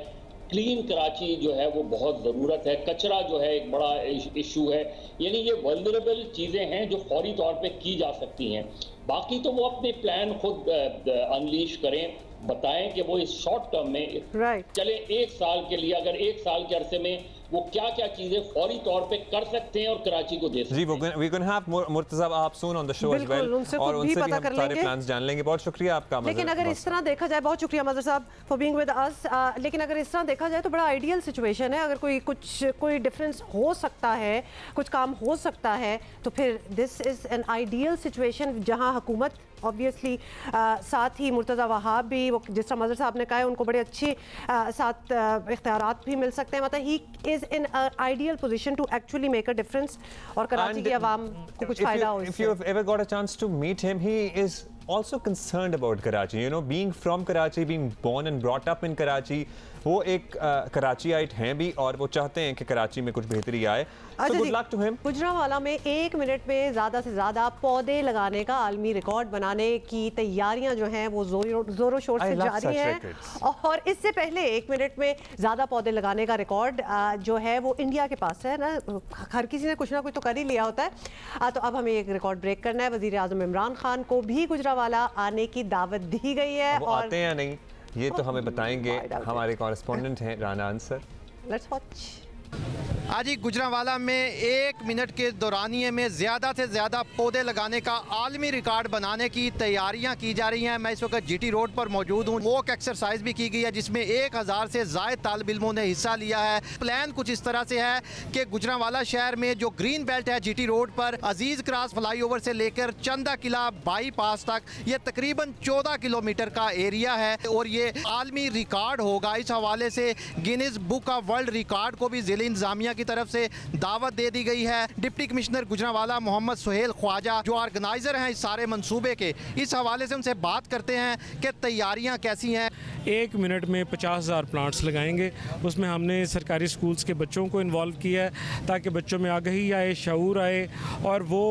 क्लीन कराची जो है वो बहुत ज़रूरत है, कचरा जो है एक बड़ा इशू है, यानी ये वल्नरेबल चीज़ें हैं जो फौरी तौर पे की जा सकती हैं। बाकी तो वो अपने प्लान खुद अनलीश करें, बताएं कि वो इस शॉर्ट टर्म में चले 1 साल के लिए, अगर 1 साल के अरसे में वो क्या क्या चीजें फौरी तौर पे कर सकते हैं और कराची को दे सकते हैं। वी कैन हैव मुर्तज़ा आप सून on the show as well, और उनसे भी हम सारे प्लान्स जान लेंगे। बहुत शुक्रिया आपका। लेकिन अगर इस तरह देखा जाए, बहुत शुक्रिया मज़हर साहब फॉर बीइंग विद अस, लेकिन अगर इस तरह देखा जाए तो बड़ा आइडियल सिचुएशन है। अगर कोई डिफरेंस हो सकता है, कुछ काम हो सकता है, तो फिर this is an ideal situation जहां हुकूमत ऑब्वियसली साथ ही मुर्तज़ा वहाब भी, वो जिस तरह मज़हर साहब ने कहा है, उनको बड़े अच्छे साथ इख्तियारात भी मिल सकते हैं। मतलब he is in ideal position to actually make a difference और कराची की आवाम को कुछ फ़ायदा हो। If you have ever got a chance to meet him, he is also concerned about Karachi. You know, being from Karachi, being born and brought up in Karachi, वो एक कराचीआइट हैं भी और वो चाहते हैं कि कराची में कुछ बेहतरी आए। So good luck to him. Gujranwala में 1 मिनट में ज़्यादा से ज़्यादा पौधे लगाने का आलमी रिकॉर्ड बनाने की तैयारियां जो हैं वो जोरों शोर से जारी हैं, और इससे पहले 1 मिनट में ज़्यादा पौधे लगाने का रिकॉर्ड जो है वो इंडिया के पास है ना। हर किसी ने कुछ ना कुछ तो कर ही लिया होता है। तो अब हमें एक रिकॉर्ड ब्रेक करना है। वज़ीर आज़म इमरान खान को भी गुजरांवाला आने की दावत दी गई है, और आते हैं या नहीं ये तो हमें बताएंगे हमारे कॉरेस्पॉन्डेंट हैं राना अंसर। Let's watch. आज ही गुजरांवाला में 1 मिनट के दौरानिए में ज़्यादा से ज़्यादा पौधे लगाने का आलमी रिकॉर्ड बनाने की तैयारियां की जा रही हैं। मैं इस वक्त जीटी रोड पर मौजूद हूं। वॉक एक्सरसाइज भी की गई है जिसमें 1000 से ज़ायद तालिब इल्मों ने हिस्सा लिया है। प्लान कुछ इस तरह से है कि गुजरांवाला शहर में जो ग्रीन बेल्ट है जीटी रोड पर अजीज़ क्रॉस फ्लाईओवर से लेकर चंदा किला बाईपास तक, ये तकरीबन 14 किलोमीटर का एरिया है और ये आलमी रिकॉर्ड होगा। इस हवाले से Guinness book of world record को भी ज़िले इंतजामिया की तरफ से दावत दे दी गई है। डिप्टी कमिश्नर गुजरांवाला मोहम्मद सुहेल ख्वाजा जो ऑर्गेनाइजर हैं इस सारे मंसूबे के, इस हवाले से उनसे बात करते हैं कि तैयारियां कैसी हैं। 1 मिनट में 50,000 प्लांट्स लगाएंगे। उसमें हमने सरकारी स्कूल्स के बच्चों को इन्वॉल्व किया है ताकि बच्चों में आगाही आए, शऊर आए, और वो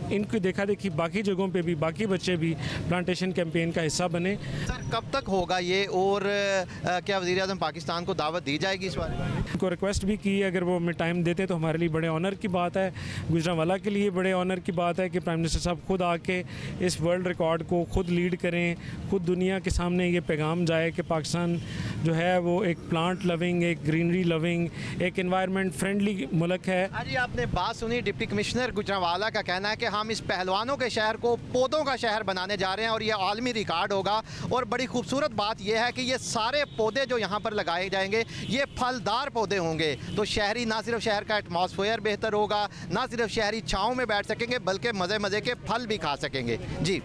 इनकी देखा देखी बाकी जगहों पे भी बाकी बच्चे भी प्लांटेशन कैंपेन का हिस्सा बने। सर कब तक होगा ये, और क्या वज़ीर आज़म पाकिस्तान को दावत दी जाएगी इस बारे में? उनको रिक्वेस्ट भी की, अगर अगर वो हमें टाइम देते तो हमारे लिए बड़े ऑनर की बात है। गुजरांवाला के लिए बड़े ऑनर की बात है कि प्राइम मिनिस्टर साहब खुद आके इस वर्ल्ड रिकॉर्ड को खुद लीड करें, खुद दुनिया के सामने ये पैगाम जाए कि पाकिस्तान जो है वो एक प्लांट लविंग, एक ग्रीनरी लविंग, एक एनवायरनमेंट फ्रेंडली मुल्क है। जी आपने बात सुनी डिप्टी कमिश्नर गुजरांवाला का कहना है कि हम इस पहलवानों के शहर को पौधों का शहर बनाने जा रहे हैं और ये आलमी रिकॉर्ड होगा। और बड़ी खूबसूरत बात यह है कि ये सारे पौधे जो यहाँ पर लगाए जाएंगे ये फलदार पौधे होंगे, तो शहरी ना सिर्फ शहर का एटमॉस्फेयर बेहतर होगा, ना सिर्फ शहरी छाँव में बैठ सकेंगे बल्कि मज़े मज़े के फल भी खा सकेंगे। जी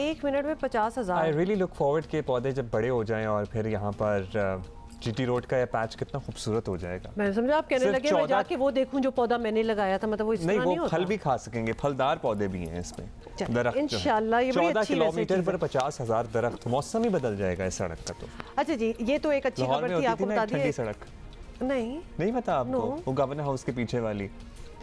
1 मिनट में 50,000। आई रियली लुक फॉरवर्ड के पौधे जब बड़े हो जाएं और फिर यहाँ पर जीटी रोड का ये पैच कितना खूबसूरत हो जाएगा। मैं समझा आप कहने लगे मैं जाके वो देखूं जो पौधा मैंने लगाया था, मतलब वो इस तरह नहीं होता। फल भी खा सकेंगे, फलदार पौधे भी हैं इसमें, दरख्त इंशाल्लाह। ये 14 किलोमीटर पर 50,000 दरख्त, मौसम ही बदल जाएगा इस सड़क का। तो अच्छा जी, ये तो एक अच्छी खबर थी, आपको बता दिए। सड़क नहीं पता आपको, वो गवर्नर हाउस के पीछे वाली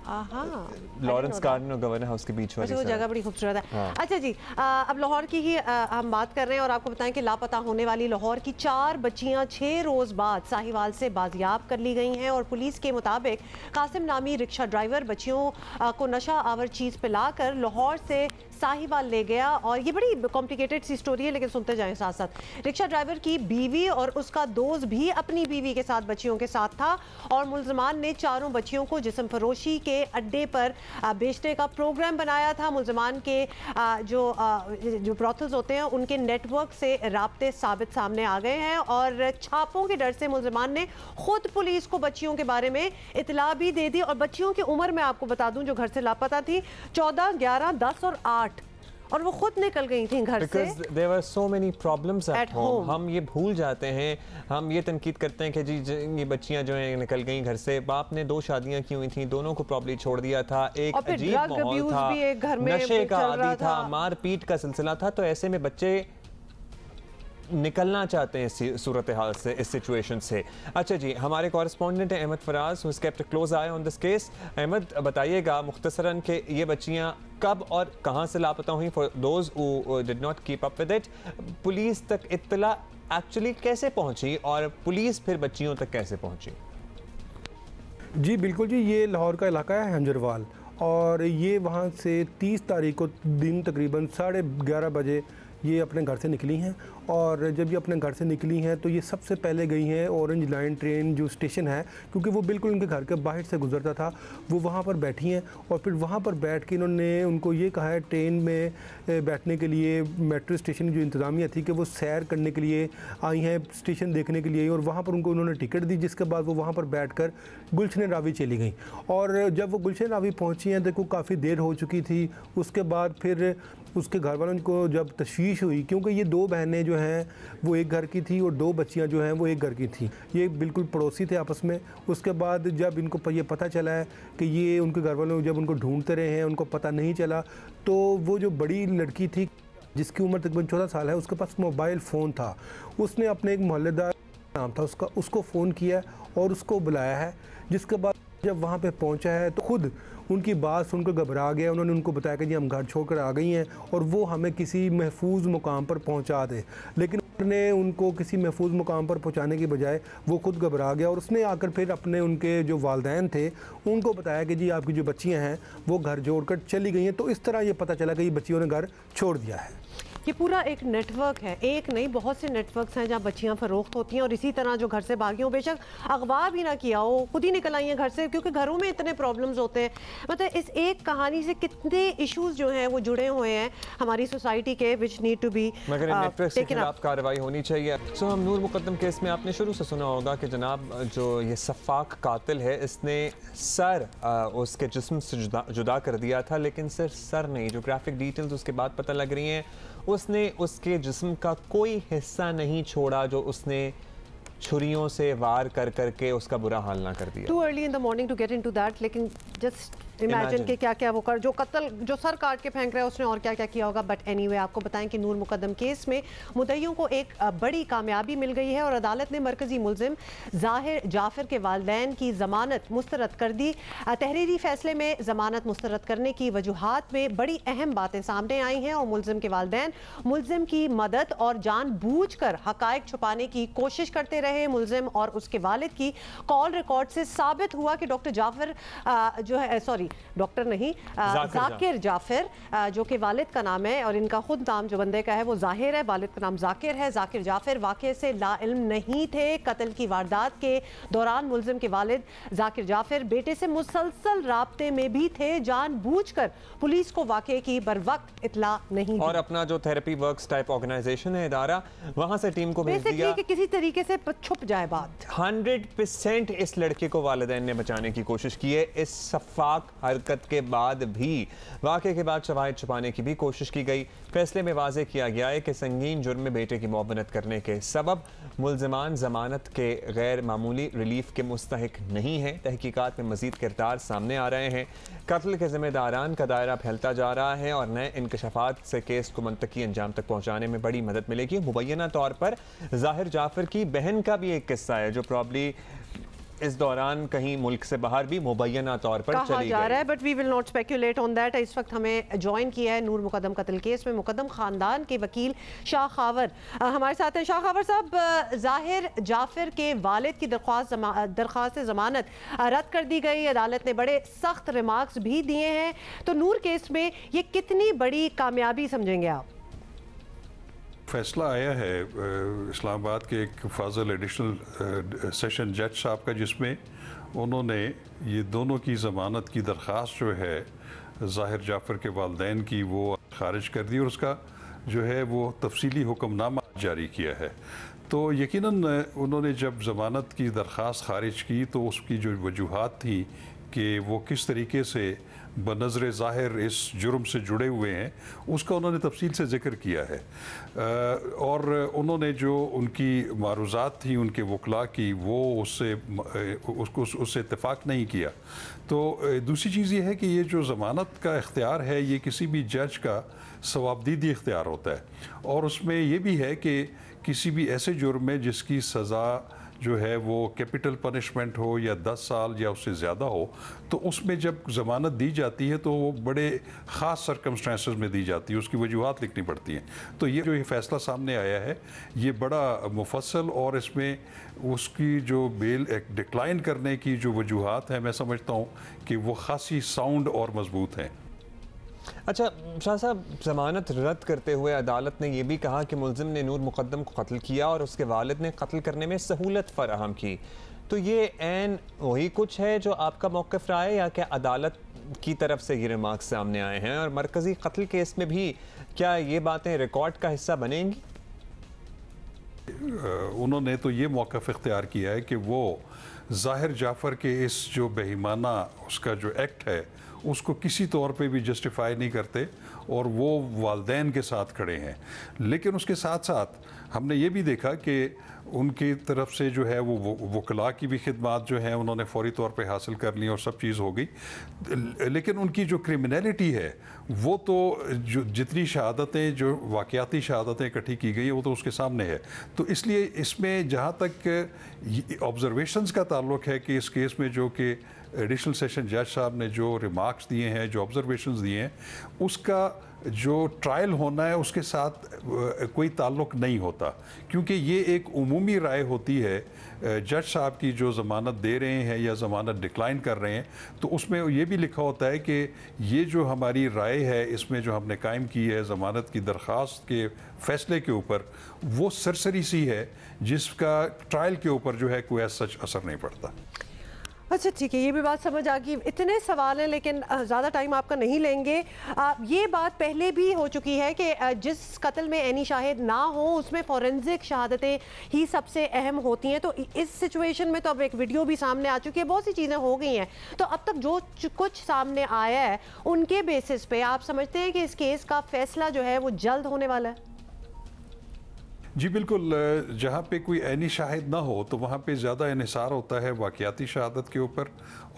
लॉरेंस गार्डन और गवर्नर हाउस के बीच वाली वो जगह बड़ी खूबसूरत है। हाँ। अच्छा जी, अब लाहौर की ही हम बात कर रहे हैं और आपको बताएं कि लापता होने वाली लाहौर की 4 बच्चियां 6 रोज बाद साहिवाल से बाजियाब कर ली गई हैं और पुलिस के मुताबिक कासिम नामी रिक्शा ड्राइवर बच्चियों को नशा आवर चीज़ पिलाकर लाहौर से साहिवाल ले गया। और ये बड़ी कॉम्प्लिकेटेड सी स्टोरी है, लेकिन सुनते जाएं साथ साथ। रिक्शा ड्राइवर की बीवी और उसका दोस्त भी अपनी बीवी के साथ बच्चियों के साथ था और मुल्ज़मान ने 4 बच्चियों को जिस्म फरोशी के अड्डे पर बेचने का प्रोग्राम बनाया था। मुल्ज़मान के जो ब्रॉथल्स होते हैं उनके नेटवर्क से राब्ते साबित सामने आ गए हैं और छापों के डर से मुल्ज़मान ने खुद पुलिस को बच्चियों के बारे में इतला भी दे दी। और बच्चियों की उम्र मैं आपको बता दूं जो घर से लापता थी 14, 11, 10 और 8, और वो खुद निकल गई थी घर से। Because there were so many problems at home. हम ये भूल जाते हैं, हम ये तनकीद करते हैं कि जी ये बच्चियां जो हैं निकल गई घर से, बाप ने 2 शादियां की हुई थी, दोनों को प्रॉब्ली छोड़ दिया था, एक अजीब माहौल था, नशे का आदी था, मारपीट का सिलसिला था। तो ऐसे में बच्चे निकलना चाहते हैं इस सूरत हाल से, इस सिचुएशन से। अच्छा जी, हमारे कॉरेस्पॉन्डेंट हैं Ahmed Faraz, who has kept a close eye on this case. Ahmed, बताइएगा मुख्तसरन कि ये बच्चियां कब और कहां से लापता हुई, for those who did not keep up with it. Police तक इत्तला एक्चुअली कैसे पहुंची और पुलिस फिर बच्चियों तक कैसे पहुंची? जी बिल्कुल जी, ये लाहौर का इलाका है हंजरवाल और ये वहाँ से 30 तारीख को दिन तकरीबन 11:30 बजे ये अपने घर से निकली हैं। और जब ये अपने घर से निकली हैं तो ये सबसे पहले गई हैं ऑरेंज लाइन ट्रेन जो स्टेशन है, क्योंकि वो बिल्कुल उनके घर के बाहर से गुजरता था, वो वहाँ पर बैठी हैं। और फिर वहाँ पर बैठ के इन्होंने उनको ये कहा है ट्रेन में बैठने के लिए, मेट्रो स्टेशन जो इंतज़ामिया थी कि वो सैर करने के लिए आई हैं, स्टेशन देखने के लिए, और वहाँ पर उनको उन्होंने टिकट दी, जिसके बाद वो वहाँ पर बैठ कर गुलशन रावी चली गई। और जब वो गुलशन रावी पहुँची हैं देखो काफ़ी देर हो चुकी थी। उसके बाद फिर उसके घर वालों को जब तशवीश हुई, क्योंकि ये 2 बहनें जो हैं वो एक घर की थी और 2 बच्चियां जो हैं वो एक घर की थी, ये बिल्कुल पड़ोसी थे आपस में। उसके बाद जब इनको ये पता चला है कि ये उनके घर वालों जब उनको ढूंढते रहे हैं, उनको पता नहीं चला, तो वो जो बड़ी लड़की थी जिसकी उम्र तकरीबन 14 साल है, उसके पास मोबाइल फ़ोन था। उसने अपने एक मोहल्लेदार नाम था उसका, उसको फ़ोन किया और उसको बुलाया है। जिसके बाद जब वहाँ पे पहुँचा है तो खुद उनकी बात सुनकर घबरा गया। उन्होंने उनको बताया कि जी हम घर छोड़कर आ गई हैं और वो हमें किसी महफूज मुकाम पर पहुँचा दें, लेकिन उन्होंने उनको किसी महफूज मुकाम पर पहुँचाने की बजाय वो खुद घबरा गया और उसने आकर फिर अपने उनके जो वालिदैन थे उनको बताया कि जी आपकी जो बच्चियाँ हैं वो घर छोड़कर चली गई हैं। तो इस तरह ये पता चला कि ये बच्चियों ने घर छोड़ दिया है। ये पूरा एक नेटवर्क है, एक नहीं बहुत से नेटवर्क्स हैं जहाँ बच्चियाँ फरोख्त होती हैं और इसी तरह जो घर से भागी हो, बेशक अगवा भी ना किया हो, खुद ही निकल आई हैं घर से, क्योंकि घरों में इतने प्रॉब्लम्स होते हैं। मतलब इस एक कहानी से कितने इश्यूज जो हैं वो जुड़े हुए हैं हमारी सोसाइटी के, विच नीड टू बी मगर नेटवर्क के खिलाफ कार्रवाई होनी चाहिए। सो हम नूर मुकद्दम केस में आपने शुरू से सुना होगा कि जनाब जो ये सफ़ाक कातिल है इसने सर उसके जिस्म से जुदा कर दिया था, लेकिन सिर्फ सर नहीं, जो ग्राफिक डिटेल्स उसके बाद पता लग रही हैं उसने उसके जिस्म का कोई हिस्सा नहीं छोड़ा जो उसने छुरियों से वार कर करके उसका बुरा हाल ना कर दिया। Too early in the morning to get into that, लेकिन just इमेजिन के क्या क्या वो कर, जो कत्ल, जो सर काट के फेंक रहा है उसने और क्या क्या किया होगा। बट एनीवे आपको बताएं कि नूर मुकद्दम केस में मुद्दइयों को एक बड़ी कामयाबी मिल गई है और अदालत ने मरकजी मुलजिम ज़ाहिर जाफर के वालिदैन की जमानत मुस्तरद कर दी। तहरीरी फैसले में जमानत मुस्तरद करने की वजूहात में बड़ी अहम बातें सामने आई हैं और मुलजिम के वालिदैन मुलजिम की मदद और जानबूझकर हकायक छुपाने की कोशिश करते रहे। मुलजिम और उसके वालिद की कॉल रिकॉर्ड से साबित हुआ कि डॉक्टर जाफर जो है, सॉरी डॉक्टर नहीं, जाकिर जाफर जो कि वालिद का नाम है और इनका खुद नाम जो बंदे का है वो जाहिर है, वालिद का नाम जाकिर है। जाकिर जाफर वाक़े से लाइल्म नहीं थे। कत्ल की वारदात के दौरान मुलजिम के वालिद जाकिर जाफर बेटे से मुसलसल राब्ते में भी थे। जानबूझकर पुलिस को वाक़े की बरवक्त इत्ला नहीं और अपना जो थेरेपी वर्क्स टाइप ऑर्गेनाइजेशन है इदारा, वहां से टीम को भेज दिया कि किसी तरीके से छुप जाए बात। 100% इस लड़के को वालिदैन ने बचाने की कोशिश की है। इस शफाक हरकत के बाद भी वाक़े के बाद शवाहिद छुपाने की भी कोशिश की गई। फैसले में वाज़े किया गया है कि संगीन जुर्म में बेटे की मुआवनत करने के सबब मुलजमान जमानत के गैर मामूली रिलीफ के मुस्तहिक नहीं है। तहकीकात में मजीद किरदार सामने आ रहे हैं। कत्ल के जिम्मेदारान का दायरा फैलता जा रहा है और नए इंकशाफात से केस को मंतकी अंजाम तक पहुँचाने में बड़ी मदद मिलेगी। मुबैना तौर पर ज़ाहिर जाफर की बहन का भी एक किस्सा है जो प्रॉब्ली इस दौरान कहीं मुल्क से बाहर भी मुबैना तौर पर चली जा रहा है। But we will not speculate on that. इस वक्त हमें ज्वाइन किया है नूर मुकद्दम कत्ल केस में मुकद्दम खानदान के वकील शाह खावर हमारे साथ हैं। शाह खावर साहब, ज़ाहिर जाफर के वालिद की दरख्वास्त जमानत रद्द कर दी गई। अदालत ने बड़े सख्त रिमार्क्स भी दिए हैं। तो नूर केस में ये कितनी बड़ी कामयाबी समझेंगे आप? फैसला आया है इस्लामाबाद के एक फाजल एडिशनल सेशन जज साहब का, जिसमें उन्होंने ये दोनों की ज़मानत की दरख्वास्त जो है ज़ाहिर जाफ़र के वालिदैन की वो खारिज कर दी और उसका जो है वो तफसीली हुक्मनामा जारी किया है। तो यकीनन उन्होंने जब ज़मानत की दरख्वास्त खारिज की तो उसकी जो वजूहात थी कि वो किस तरीके से बनज़र ज़ाहिर इस जुर्म से जुड़े हुए हैं उसका उन्होंने तफसील से ज़िक्र किया है। और उन्होंने जो उनकी मारूज़ात थी उनके वकला की वो उससे इत्तेफाक नहीं किया। तो दूसरी चीज़ ये है कि ये जो ज़मानत का इख्तियार है ये किसी भी जज का सवाबदीदी इख्तियार होता है और उसमें ये भी है कि किसी भी ऐसे जुर्म में जिसकी सज़ा जो है वो कैपिटल पनिशमेंट हो या 10 साल या उससे ज़्यादा हो, तो उसमें जब ज़मानत दी जाती है तो वो बड़े ख़ास सर्कमस्टेंसेस में दी जाती है, उसकी वजूहात लिखनी पड़ती हैं। तो ये जो ये फ़ैसला सामने आया है ये बड़ा मुफस्सल और इसमें उसकी जो बेल डिक्लाइन करने की जो वजूहात हैं मैं समझता हूँ कि वो ख़ासी साउंड और मजबूत हैं। अच्छा शाह साहब, जमानत रद्द करते हुए अदालत ने यह भी कहा कि मुलजिम ने नूर मुकद्दम को कत्ल किया और उसके वालिद ने कत्ल करने में सहूलत फराहम की। तो ये ऐन वही कुछ है जो आपका मौक़िफ़ रहा है या क्या अदालत की तरफ से ये रिमार्क्स सामने आए हैं? और मरकज़ी कत्ल केस में भी क्या ये बातें रिकॉर्ड का हिस्सा बनेंगी? उन्होंने तो ये मौक़िफ़ इख्तियार किया है कि वो ज़ाहिर जाफ़र के इस जो बेईमाना उसका जो एक्ट है उसको किसी तौर पे भी जस्टिफाई नहीं करते और वो वालिदैन के साथ खड़े हैं। लेकिन उसके साथ साथ हमने ये भी देखा कि उनकी तरफ से जो है वो वकला की भी खिदमात जो है उन्होंने फौरी तौर पे हासिल कर ली और सब चीज़ हो गई। लेकिन उनकी जो क्रिमिनलिटी है वो तो जो जितनी शहादतें जो वाक़याती शहादतें इकट्ठी की गई है वो तो उसके सामने है। तो इसलिए इसमें जहाँ तक ऑब्जर्वेशंस का ताल्लुक़ है कि इस केस में जो कि एडिशनल सेशन जज साहब ने जो रिमार्क्स दिए हैं, जो ऑब्जर्वेशंस दिए हैं, उसका जो ट्रायल होना है उसके साथ कोई ताल्लुक़ नहीं होता, क्योंकि ये एक उमूमी राय होती है जज साहब की जो ज़मानत दे रहे हैं या ज़मानत डिक्लाइन कर रहे हैं। तो उसमें ये भी लिखा होता है कि ये जो हमारी राय है इसमें जो हमने कायम की है ज़मानत की दरख्वास्त के फ़ैसले के ऊपर, वो सरसरी सी है जिसका ट्रायल के ऊपर जो है कोई सच असर नहीं पड़ता। अच्छा ठीक है, ये भी बात समझ आ गई। इतने सवाल हैं लेकिन ज़्यादा टाइम आपका नहीं लेंगे। ये बात पहले भी हो चुकी है कि जिस कत्ल में एनी शाहिद ना हो उसमें फॉरेंसिक शहादतें ही सबसे अहम होती हैं। तो इस सिचुएशन में तो अब एक वीडियो भी सामने आ चुकी है, बहुत सी चीज़ें हो गई हैं। तो अब तक जो कुछ सामने आया है उनके बेसिस पे आप समझते हैं कि इस केस का फैसला जो है वो जल्द होने वाला है? जी बिल्कुल, जहाँ पे कोई ऐनी शाहिद ना हो तो वहाँ पे ज़्यादा इन्हिसार होता है वाक़याती शहादत के ऊपर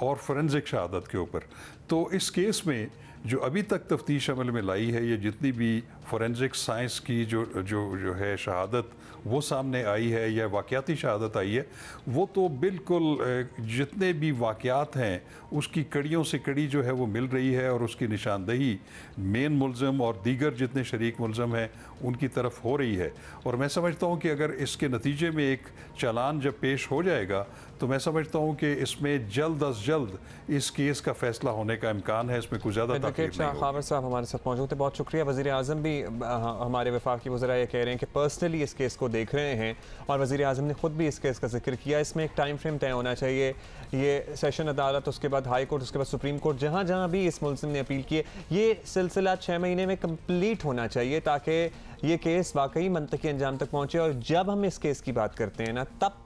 और फोरेंसिक शहादत के ऊपर। तो इस केस में जो अभी तक तफ्तीश अमल में लाई है, ये जितनी भी फोरेंसिक साइंस की जो है शहादत वो सामने आई है या वाक़याती शहादत आई है, वो तो बिल्कुल जितने भी वाक़यात हैं उसकी कड़ियों से कड़ी जो है वो मिल रही है और उसकी निशानदही मेन मुलज़म और दीगर जितने शरीक मुलज़म हैं उनकी तरफ हो रही है। और मैं समझता हूँ कि अगर इसके नतीजे में एक चालान जब पेश हो जाएगा तो मैं समझता हूँ कि इसमें जल्द अज जल्द इस केस का फैसला होने का इम्कान है, इसमें कुछ ज़्यादा एडवोकेट शाह खावर साहब हमारे साथ मौजूद थे, बहुत शुक्रिया। वज़ीर आज़म भी हमारे वफाकी वज़रा ये कह रहे हैं कि पर्सनली इस केस को देख रहे हैं और वज़ीर आज़म ने ख़ुद भी इस केस का जिक्र किया। इसमें एक टाइम फ्रेम तय होना चाहिए, ये सेशन अदालत, उसके बाद हाई कोर्ट, उसके बाद सुप्रीम कोर्ट, जहाँ जहाँ भी इस मुल्ज़िम ने अपील की है, ये सिलसिला 6 महीने में कम्प्लीट होना चाहिए ताकि ये केस वाकई मंतकी अंजाम तक पहुँचे। और जब हम इस केस की बात करते हैं ना,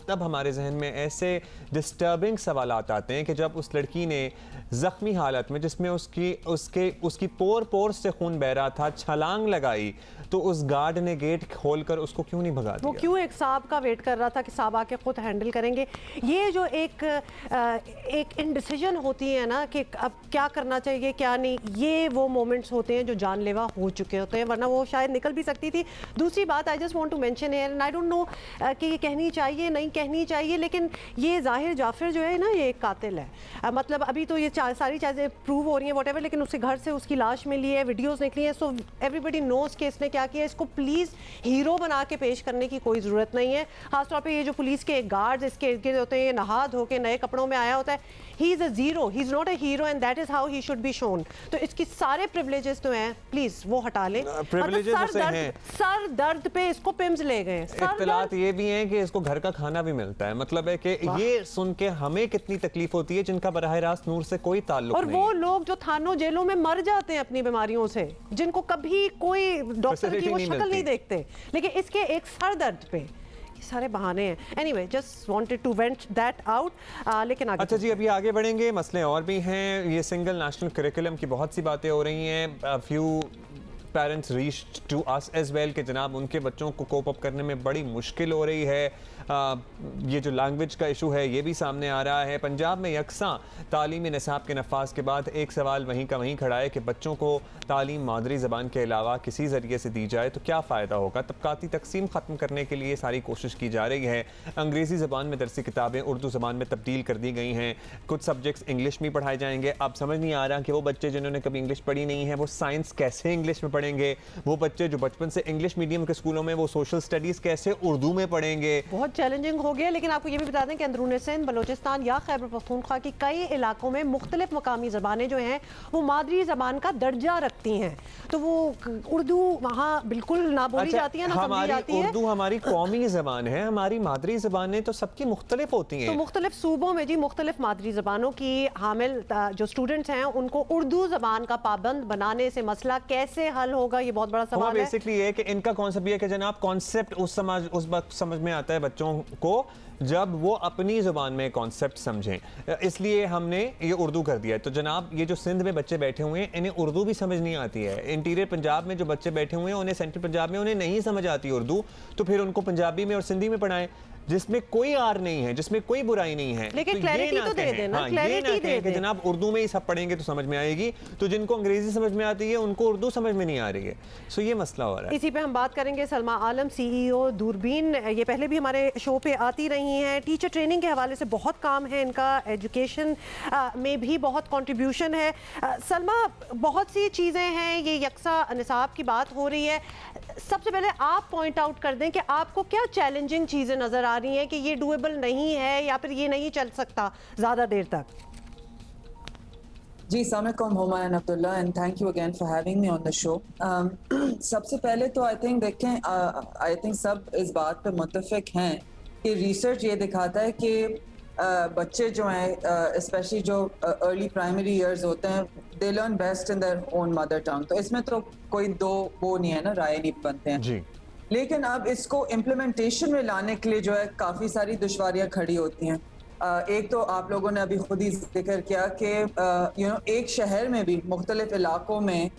तब हमारे जहन में ऐसे डिस्टर्बिंग सवालात आते हैं कि जब उस लड़की ने ज़ख्मी हालत में, जिसमें उसकी पोर से खून बह रहा था, छलांग लगाई, तो उस गार्ड ने गेट खोलकर उसको क्यों नहीं भगा दिया? वो क्यों एक साहब का वेट कर रहा था कि साहब आके खुद हैंडल करेंगे? ये जो एक इनडिसीजन होती है ना कि अब क्या करना चाहिए क्या नहीं, ये वो मोमेंट्स होते हैं जो जानलेवा हो चुके होते हैं, वरना वो शायद निकल भी सकती थी। दूसरी बात I just want to mention है, आई डोंट नो कि ये कहनी चाहिए नहीं कहनी चाहिए, लेकिन ये जाहिर जाफिर जो है ना, ये एक कातिल है। मतलब अभी तो ये सारी चीज़ें प्रूव हो रही हैं व्हाटएवर, लेकिन उसके घर से उसकी लाश मिली है, वीडियोस निकली हैं, सो एवरीबडी नोज कि इसने क्या किया। इसको प्लीज़ हीरो बना के पेश करने की कोई ज़रूरत नहीं है। खासतौर पे ये जो पुलिस के गार्ड्स इसके इर्द गिर्द होते हैं, नहा धो के नए कपड़ों में आया होता है, he is a zero, he is not a hero and that is how he should be shown. तो इसकी सारे प्रिविलेजेस तो हैं, प्लीज़ वो हटा लें। सर दर्द पे इसको पिम्स ले गए। इत्तलात ये भी हैं कि इसको घर का खाना भी मिलता है। मतलब है कि ये सुन के हमें कितनी तकलीफ होती है जिनका बराह रास्त नूर से कोई ताल्लुक नहीं। और वो लोग जो थानों जेलों में मर जाते हैं अपनी बीमारियों से, जिनको कभी कोई डॉक्टर की वो शक्ल नहीं देखते, लेकिन इसके एक सर दर्द पे सारे बहाने हैं। Anyway, just wanted to vent that out. लेकिन आगे अच्छा जी, अभी आगे बढ़ेंगे, मसले और भी हैं। ये सिंगल नेशनल करिकुलम की बहुत सी बातें हो रही हैं। Few parents reached to us as well कि जनाब उनके बच्चों को कोप अप करने में बड़ी मुश्किल हो रही है। ये जो लैंग्वेज का इशू है ये भी सामने आ रहा है। पंजाब में यकसां तालीमी निसाब के नफाज के बाद एक सवाल वहीं का वहीं खड़ा है कि बच्चों को तालीम मादरी ज़बान के अलावा किसी ज़रिए से दी जाए तो क्या फ़ायदा होगा। तबकाती तकसीम ख़त्म करने के लिए सारी कोशिश की जा रही है। अंग्रेज़ी ज़बान में दरसी किताबें उर्दू ज़बान में तब्दील कर दी गई हैं। कुछ सब्जेक्ट्स इंग्लिश में पढ़ाए जाएंगे। अब समझ नहीं आ रहा कि वो बच्चे जिन्होंने कभी इंग्लिश पढ़ी नहीं है वो साइंस कैसे इंग्लिश में पढ़ेंगे। वो बच्चे जो बचपन से इंग्लिश मीडियम के स्कूलों में वो सोशल स्टडीज़ कैसे उर्दू में पढ़ेंगे। बहुत चैलेंजिंग हो गया। लेकिन आपको ये भी बता दें कि अंदरूनी सिंध, बलोचिस्तान या खैबर पख्तूनख्वा की कई इलाकों में मुख्तलिफ मकामी ज़बानें जो हैं वो मादरी ज़बान का दर्जा रखती हैं। तो वो उर्दू वहाँ बिल्कुल ना बोली जाती है, ना समझी जाती है। उर्दू हमारी कौमी ज़बान है, हमारी मादरी ज़बानें तो सबकी मुख्तलिफ होती हैं। तो मुख्तलिफ सूबों में जी मुख्तलिफ मादरी ज़बानों की हामिल जो स्टूडेंट्स हैं उनको उर्दू ज़बान का पाबंद बनाने से मसला कैसे हल होगा, ये बहुत बड़ा सवाल है। बेसिकली ये कि इनका कॉन्सेप्ट ये है कि जनाब कॉन्सेप्ट उस वक्त समझ में आता है बच्चों को जब वो अपनी ज़ुबान में कॉन्सेप्ट समझें, इसलिए हमने ये उर्दू कर दिया है। तो जनाब ये जो सिंध में बच्चे बैठे हुए हैं इन्हें उर्दू भी समझ नहीं आती है। इंटीरियर पंजाब में जो बच्चे बैठे हुए हैं उन्हें, सेंट्रल पंजाब में उन्हें नहीं समझ आती उर्दू, तो फिर उनको पंजाबी में और सिंधी में पढ़ाएं जिसमें कोई आर नहीं है, जिसमें कोई बुराई नहीं है। लेकिन क्लैरिटी तो दे देना, क्लैरिटी दे कि जनाब उर्दू में ही सब पढ़ेंगे तो समझ में आएगी, तो जिनको अंग्रेजी समझ में आती है उनको उर्दू समझ में नहीं आ रही है। सो ये मसला हो रहा है। इसी पे हम बात करेंगे। सलमा आलम, CEO दूरबीन, ये पहले भी हमारे शो पे आती रही हैं। टीचर ट्रेनिंग के हवाले से बहुत काम है इनका, एजुकेशन में भी बहुत कंट्रीब्यूशन है। सलमा, बहुत सी चीज़ें हैं, ये यकसा निसाब की बात हो रही है। सबसे पहले आप पॉइंट आउट कर दें कि आपको क्या चैलेंजिंग चीज़ें नज़र आ रही हैं कि ये डूएबल नहीं है या फिर ये नहीं चल सकता ज़्यादा देर तक। जी, अस्सलाम वालेकुम Humayun Abdullah and thank you again for having me on the show. सबसे पहले तो आई थिंक देखें, आई थिंक सब इस बात पे मुत्तफिक हैं कि रिसर्च ये दिखाता है कि बच्चे जो हैं स्पेशली जो अर्ली प्राइमरी ईयर्स होते हैं, they learn best in their own mother tongue. तो इसमें तो कोई दो वो नहीं है ना, राय नहीं बनते हैं जी। लेकिन अब इसको इम्प्लीमेंटेशन में लाने के लिए जो है काफ़ी सारी दुश्वारियां खड़ी होती हैं। एक तो आप लोगों ने अभी खुद ही जिक्र किया कि एक शहर में भी मुख्तलिफ इलाकों में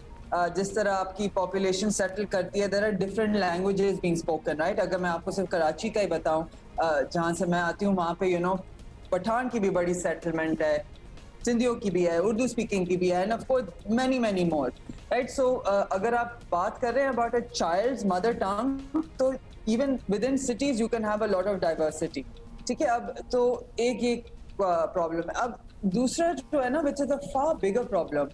जिस तरह आपकी पॉपुलेशन सेटल करती है, there are different languages being spoken, right? अगर मैं आपको सिर्फ कराची का ही बताऊं, जहां से मैं आती हूँ, वहाँ पे पठान की भी बड़ी सेटलमेंट है, सिंधियों की भी है, उर्दू स्पीकिंग की भी है, and of course many more, right? So अगर आप बात कर रहे हैं about a child's mother tongue, तो even within cities you can have a lot of diversity, ठीक है? अब तो एक प्रॉब्लम है। अब दूसरा जो है ना, which is a far bigger problem,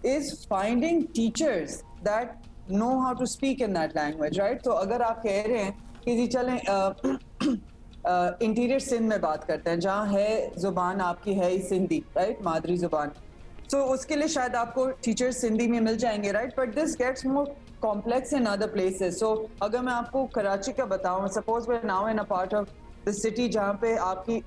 is finding teachers that know how to speak in that language, right? तो अगर आप कह रहे हैं कि जी चलें इंटीरियर सिंध में बात करते हैं, जहाँ है जुबान आपकी है ही सिंधी, राइट, मादरी जुबान, तो उसके लिए शायद आपको टीचर्स सिंधी में मिल जाएंगे, right? But this gets more complex in other places. So अगर मैं आपको कराची का बताऊं, suppose we are now in a part of the city जहाँ पे आपकी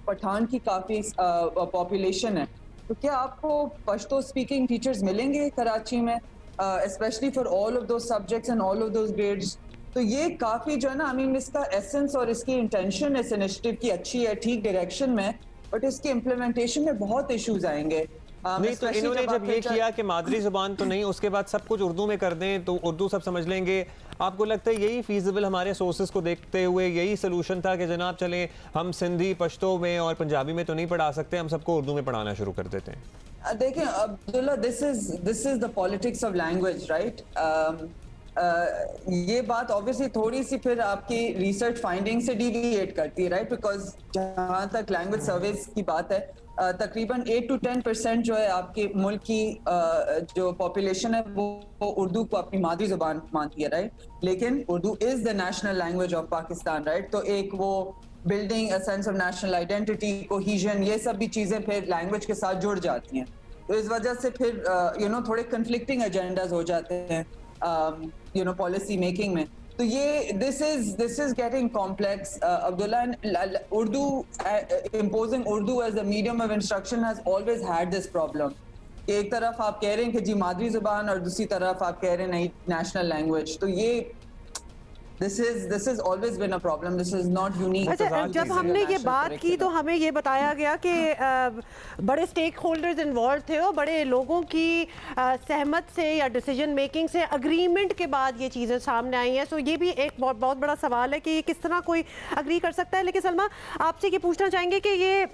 पठान की काफी पॉपुलेशन है, तो क्या आपको पश्तो स्पीकिंग टीचर्स मिलेंगे कराची में, specially for all of those subjects and all of those grades? तो ये काफी जो है ना, आई मीन इसका एसेंस और इसकी इंटेंशन इस इनिशिएटिव की अच्छी है, ठीक डायरेक्शन में, बट इसकी इम्प्लीमेंटेशन में बहुत इश्यूज आएंगे। नहीं तो इन्होंने जब ये किया कि मादरी जुबान तो नहीं, उसके बाद सब कुछ उर्दू में कर दें तो उर्दू सब समझ लेंगे, आपको लगता है यही फीजिबल, हमारे सोर्सेज को देखते हुए यही सोल्यूशन था कि जनाब चलें हम सिंधी, पश्तो में और पंजाबी में तो नहीं पढ़ा सकते, हम सबको उर्दू में पढ़ाना शुरू कर देते हैं? देखें Abdullah, this is the politics of language, right? ये बात ऑब्वियसली थोड़ी सी फिर आपकी रिसर्च फाइंडिंग से डिविएट करती है, राइट? बिकॉज जहाँ तक लैंग्वेज सर्विस की बात है, तकरीबन 8 to 10% जो है आपके मुल्क की जो पॉपुलेशन है वो उर्दू को अपनी मादरी जुबान मानती है, राइट? लेकिन Urdu is the national language of Pakistan, right? तो एक वो building a sense of national identity, cohesion, ये सब भी चीजें फिर लैंग्वेज के साथ जुड़ जाती हैं। तो इस वजह से फिर थोड़े कन्फ्लिक्टिंग एजेंडाज हो जाते हैं पॉलिसी मेकिंग में। तो ये this is getting complex Abdullah. Urdu imposing Urdu as a medium of instruction has always had this problem. एक तरफ आप कह रहे हैं कि जी मादरी जुबान, और दूसरी तरफ आप कह रहे हैं नहीं नेशनल लैंग्वेज। तो ये This has always been a problem. This is not unique. अच्छा, जब हमने ये बात की तो हमें ये बताया गया कि बड़े स्टेक होल्डर्स इन्वॉल्व थे और बड़े लोगों की सहमत से या डिसीजन मेकिंग से, अग्रीमेंट के बाद ये चीज़ें सामने आई हैं। सो ये भी एक बहुत बड़ा सवाल है कि किस तरह कोई अग्री कर सकता है। लेकिन सलमा, आपसे ये पूछना चाहेंगे कि ये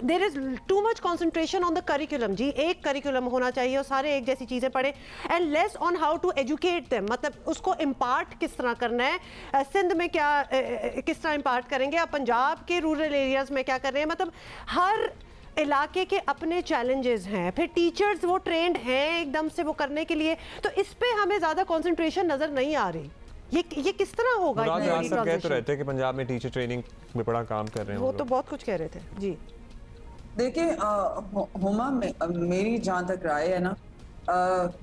there is too much concentration on the curriculum. जी, एक करिकुलम होना चाहिए और सारे एक जैसी चीज़ें पढ़े, and less on how to educate them, मतलब उसको इम्पार्ट किस तरह करना है। सिंध में क्या किस तरह इम्पार्ट करेंगे, आप पंजाब के रूरल एरियाज़ में क्या कर रहे हैं, मतलब हर इलाके के अपने चैलेंजेस हैं। फिर टीचर्स वो ट्रेंड हैं एकदम से वो करने के लिए, तो इस पे हमें ज़्यादा कॉन्सेंट्रेशन नज़र नहीं आ रही। ये किस तरह होगा? कह तो रहते हैं कि पंजाब में टीचर ट्रेनिंग में बड़ा काम कर रहे हैं, वो तो बहुत कुछ कह रहे थे। जी देखिए हुमा, मेरी जहाँ तक राय है ना,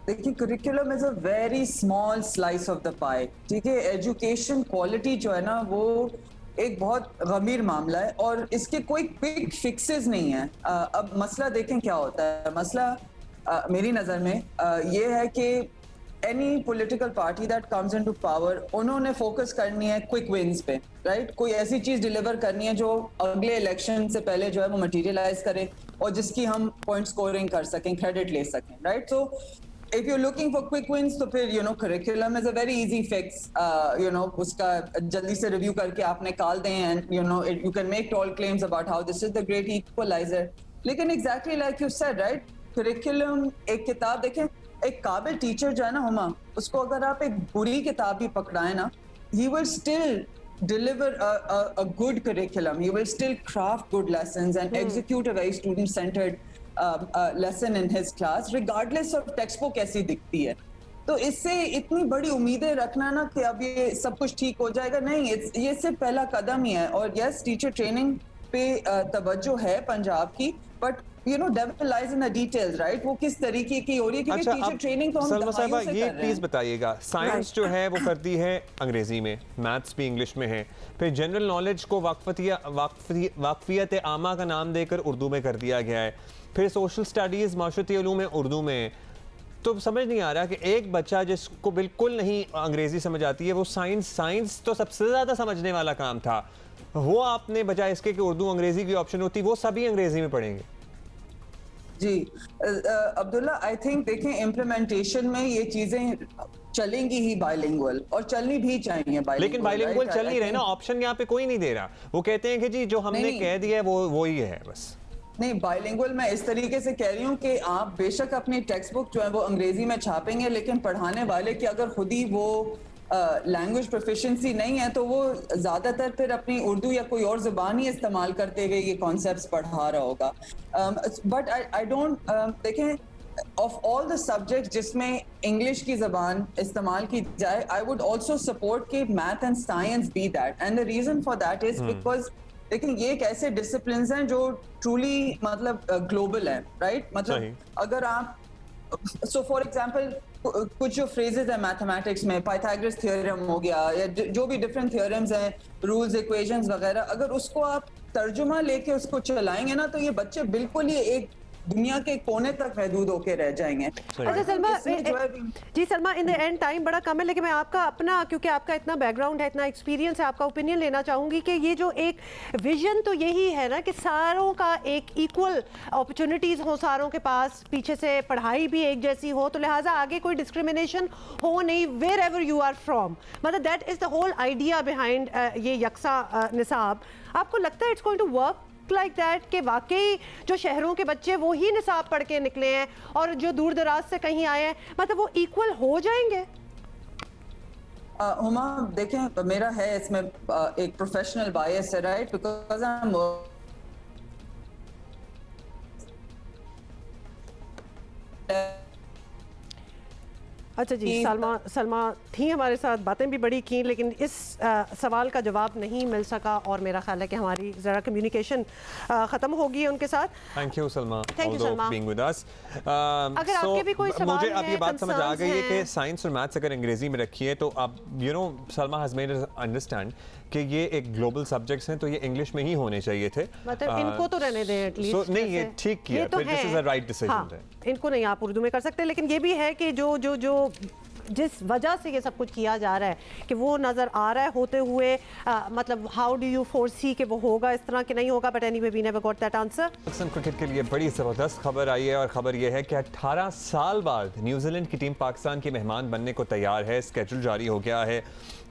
देखिए curriculum is a very small slice of the pie, ठीक है? एजुकेशन क्वालिटी जो है ना वो एक बहुत गंभीर मामला है और इसके कोई क्विक फिक्सेस नहीं है। अब मसला देखें क्या होता है। मसला मेरी नज़र में ये है कि any political party that comes into power, उन्होंने फोकस करनी है क्विक विंस पे, राइट? कोई ऐसी चीज डिलीवर करनी है जो अगले इलेक्शन से पहले जो है वो मटेरियलाइज करे और जिसकी हम पॉइंट स्कोरिंग कर सकें, क्रेडिट ले सकें, right? So if you looking for quick wins तो फिर curriculum is a very easy fix. उसका जल्दी से रिव्यू करके आप निकाल दें and you can make tall claims about how this is the great equaliser. लेकिन exactly like you said, right, curriculum एक किताब देखें, एक काबिल टीचर जो है ना हुमा, उसको अगर आप एक बुरी किताब भी पकड़ाए ना, he will still deliver a good curriculum, he will still craft good lessons and execute a very student centered lesson in his class regardless of textbook कैसी दिखती है। तो इससे इतनी बड़ी उम्मीदें रखना ना कि अब ये सब कुछ ठीक हो जाएगा, नहीं, ये सिर्फ पहला कदम ही है। और यस, टीचर ट्रेनिंग पे तवज्जो है पंजाब की, but devil lies in the details, right? वो किस तरीके की हो रही है, क्योंकि टीचर ट्रेनिंग तो हम दहाइयों से कर रहे हैं। ये प्लीज बताइएगा, साइंस जो है वो करती है अंग्रेजी में, मैथ्स भी इंग्लिश में है, फिर जनरल नॉलेज को वाकफियत आमा का नाम देकर उर्दू में कर दिया गया है, फिर सोशल स्टडीज माशरती उलूम में उर्दू में। तो समझ नहीं आ रहा कि एक बच्चा जिसको बिल्कुल नहीं अंग्रेजी समझ आती है, वो साइंस तो सबसे ज़्यादा समझने वाला काम था, वो आपने बजाय इसके कि उर्दू अंग्रेजी की ऑप्शन होती, वो सभी अंग्रेजी में पढ़ेंगे। जी अब्दुल्ला, आई थिंक देखें इम्प्लीमेंटेशन में ये चीजें चलेंगी ही बाइलिंगुअल, और चलनी भी चाहिए बाइलिंगुअल। लेकिन बाइलिंगुअल चल नहीं रहे ना, ऑप्शन यहाँ पे कोई नहीं दे रहा। वो कहते हैं कि जी जो हमने कह दिया है वो ही है बस। नहीं, बाइलिंगुअल मैं इस तरीके से कह रही हूँ कि आप बेशक अपनी टेक्स्ट बुक जो है वो अंग्रेजी में छापेंगे, लेकिन पढ़ाने वाले की अगर खुद ही वो लैंग्वेज प्रोफिशिएंसी नहीं है तो वो ज़्यादातर फिर अपनी उर्दू या कोई और ज़ुबान ही इस्तेमाल करते हुए ये कॉन्सेप्ट्स पढ़ा रहा होगा। बट आई डोंट देखें, ऑफ ऑल द सब्जेक्ट जिसमें इंग्लिश की ज़बान इस्तेमाल की जाए, आई वुड ऑल्सो सपोर्ट कि math and science be that, and the reason for that is because लेकिन ये एक ऐसे डिसिप्लिन्स हैं जो ट्रूली मतलब ग्लोबल है, राइट? मतलब अगर आप सो फॉर एग्जांपल कुछ जो फ्रेजेस है मैथमेटिक्स में, पाइथागोरस थ्योरम हो गया या जो भी डिफरेंट थ्योरम्स हैं, रूल्स, इक्वेशंस वगैरह, अगर उसको आप तर्जुमा लेके उसको चलाएंगे ना तो ये बच्चे बिल्कुल ही एक दुनिया के कोने तक महदूद होके रह जाएंगे। अच्छा सलमा, जी Salma, in the end time बड़ा कम है, लेकिन मैं आपका अपना, क्योंकि आपका इतना बैकग्राउंड है, इतना एक्सपीरियंस है, आपका ओपिनियन लेना चाहूँगी कि ये जो एक विजन तो यही है ना कि सारों का एक इक्वल अपॉर्चुनिटीज़ हो, सारों के पास पीछे से पढ़ाई भी एक जैसी हो, तो लिहाजा आगे कोई डिस्क्रिमिनेशन हो नहीं wherever you are from. मतलब that is the whole idea behind ये यकसा निसाब। आपको लगता है it's going to work like that कि वाकई जो शहरों के बच्चे वो ही निसाब पढ़ के निकले हैं और जो दूर दराज से कहीं आए हैं, मतलब वो इक्वल हो जाएंगे? हुमा देखें, मेरा है इसमें एक प्रोफेशनल बायस है, राइट? बिकॉज आई एम अच्छा जी, सलमा थी हमारे साथ, बातें भी बड़ी की, लेकिन इस सवाल का जवाब नहीं मिल सका और मेरा ख्याल है कि हमारी ज़रा कम्युनिकेशन ख़त्म होगी उनके साथ। Thank you Salma, thank you Salma. अगर आपके भी कोई सवाल मुझे अब ये बात समझ आ गई है कि साइंस और मैथ्स अगर अंग्रेजी में रखी है तो अब Salma has made us understand कि ये एक ग्लोबल सब्जेक्ट्स हैं तो ये इंग्लिश में ही होने चाहिए थे। मतलब इनको तो रहने दें एटलीस्ट। नहीं, ये ठीक किया, तो this is a right decision. इनको नहीं आप उर्दू में कर सकते, लेकिन ये भी है कि जो जिस वजह से ये सब कुछ किया जा रहा है कि वो नज़र आ रहा है होते हुए, मतलब हाउ डू यू फोरसी कि वो होगा इस तरह कि नहीं होगा, but anyway we never got that answer. Pakistan cricket के लिए बड़ी ज़बरदस्त खबर आई है और ख़बर ये है कि 18 साल बाद न्यूजीलैंड की टीम पाकिस्तान की मेहमान बनने को तैयार है। स्केड्यूल जारी हो गया है,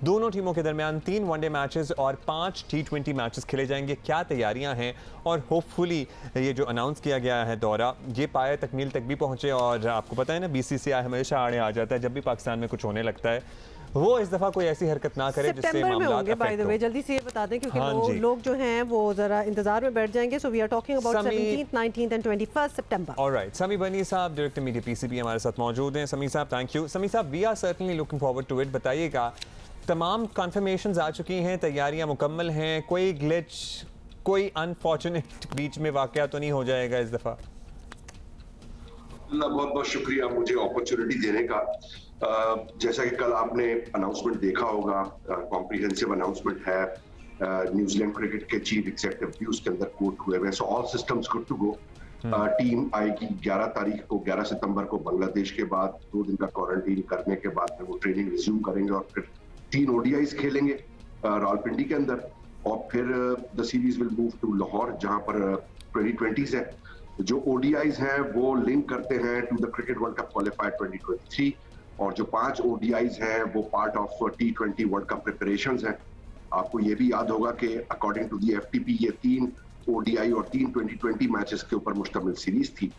दोनों टीमों के दरमियान 3 वनडे मैचेस और 5 T20 मैचेस खेले जाएंगे। क्या तैयारियां हैं और होपफुली ये जो अनाउंस किया गया है दौरा ये पाए तकमील तक भी पहुंचे। और आपको पता है ना, BCCI हमेशा आड़े आ जाता है जब भी पाकिस्तान में कुछ होने लगता है, वो इस दफा कोई ऐसी हरकत ना करे जिससे मामला बाय द वे जल्दी से ये बता दें क्योंकि लोग जो हैं वो जरा इंतजार में बैठ जाएंगे। So we are talking about 17th, 19th and 21st September. Alright, Sami Burney साहब डायरेक्टर मीडिया PCB हमारे साथ मौजूद हैं। समी साहब थैंक यू। समी साहब, we are certainly looking forward to it. बताइएगा, तमाम कन्फर्मेशंस आ चुकी हैं, तैयारियां मुकम्मल हैं, कोई ग्लिच, कोई अनफॉर्चुनेट बीच में वाकया तो नहीं हो जाएगा इस दफा? बहुत बहुत शुक्रिया मुझे अपॉर्चुनिटी देने का। जैसा कि कल आपने अनाउंसमेंट देखा होगा, कॉम्प्रिहेंसिव अनाउंसमेंट है, न्यूजीलैंड क्रिकेट के चीफ एग्जीक्यूटिव भी उसके अंदर कोट हुए हैं। So all systems good to go. Team आएगी 11 तारीख को, 11 सितंबर को बांग्लादेश के बाद 2 दिन का क्वारंटीन करने के बाद वो ट्रेनिंग रिज्यूम करेंगे और फिर 3 ODIs खेलेंगे रावलपिंडी के अंदर, और फिर the series will move to Lahore जहां पर 2020s है। जो ODIs हैं वो लिंक करते हैं to the cricket world cup qualifier 2023, और जो 5 ODIs हैं वो part of T20 world cup preparations हैं। आपको ये भी याद होगा कि अकॉर्डिंग टू द FTP ये 3 ODI और 3 2020 मैचेस के ऊपर मुश्तमिल सीरीज थी,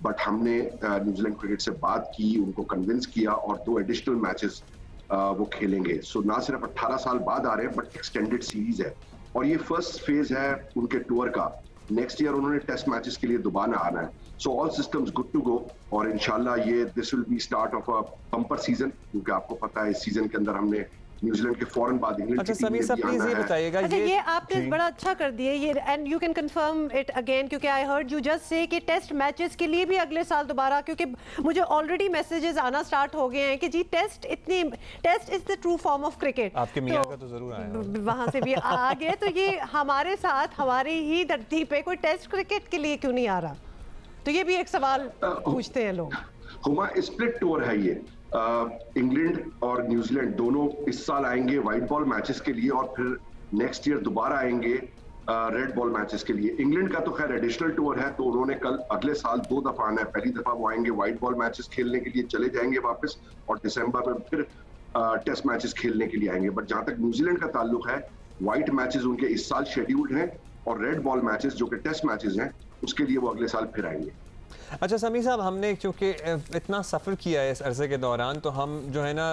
बट हमने न्यूजीलैंड क्रिकेट से बात की, उनको कन्विंस किया और 2 एडिशनल मैचेस वो खेलेंगे। सो ना सिर्फ 18 साल बाद आ रहे हैं बट एक्सटेंडेड सीरीज है, और ये फर्स्ट फेज है उनके टूर का। नेक्स्ट ईयर उन्होंने टेस्ट मैचेस के लिए दोबारा आना है। So all systems good to go, और इंशाल्लाह ये this will be start of a bumper season, क्योंकि आपको पता है इस सीजन के अंदर हमने न्यूजीलैंड के फौरन बाद इंग्लैंड की टीम में भी आना है। बताइएगा ये आपने बड़ा अच्छा कर दिया ये, and you can confirm it again, क्योंकि I heard you just say कि टेस्ट मैचेस के लिए भी अगले साल दोबारा, क्योंकि मुझे ऑलरेडी मैसेजेस आना स्टार्ट हो गए हैं कि जी test is the true form of cricket. आपके मियां का तो जरूर आया, वहां से भी आ गए, तो ये हमारे साथ हमारी ही धरती पे कोई टेस्ट क्रिकेट के लिए क्यों नहीं आ रहा? तो ये भी एक सवाल पूछते हैं लोग। हुमा, स्प्लिट टूर है ये, इंग्लैंड और न्यूजीलैंड दोनों इस साल आएंगे वाइट बॉल मैचेस के लिए, और फिर नेक्स्ट ईयर दोबारा आएंगे रेड बॉल मैचेस के लिए। इंग्लैंड का तो खैर एडिशनल टूर है, तो उन्होंने कल अगले साल 2 दफा आना है। पहली दफा वो आएंगे व्हाइट बॉल मैचेस खेलने के लिए, चले जाएंगे वापस, और दिसंबर में फिर टेस्ट मैचेस खेलने के लिए आएंगे। बट जहां तक न्यूजीलैंड का ताल्लुक है, व्हाइट मैचेस उनके इस साल शेड्यूल्ड हैं, और रेड बॉल मैचेस जो कि टेस्ट मैचेस हैं उसके लिए वो अगले साल फिर आएंगे। अच्छा समीर साहब, हमने क्योंकि इतना सफ़र किया है इस अरसे के दौरान, तो हम जो है ना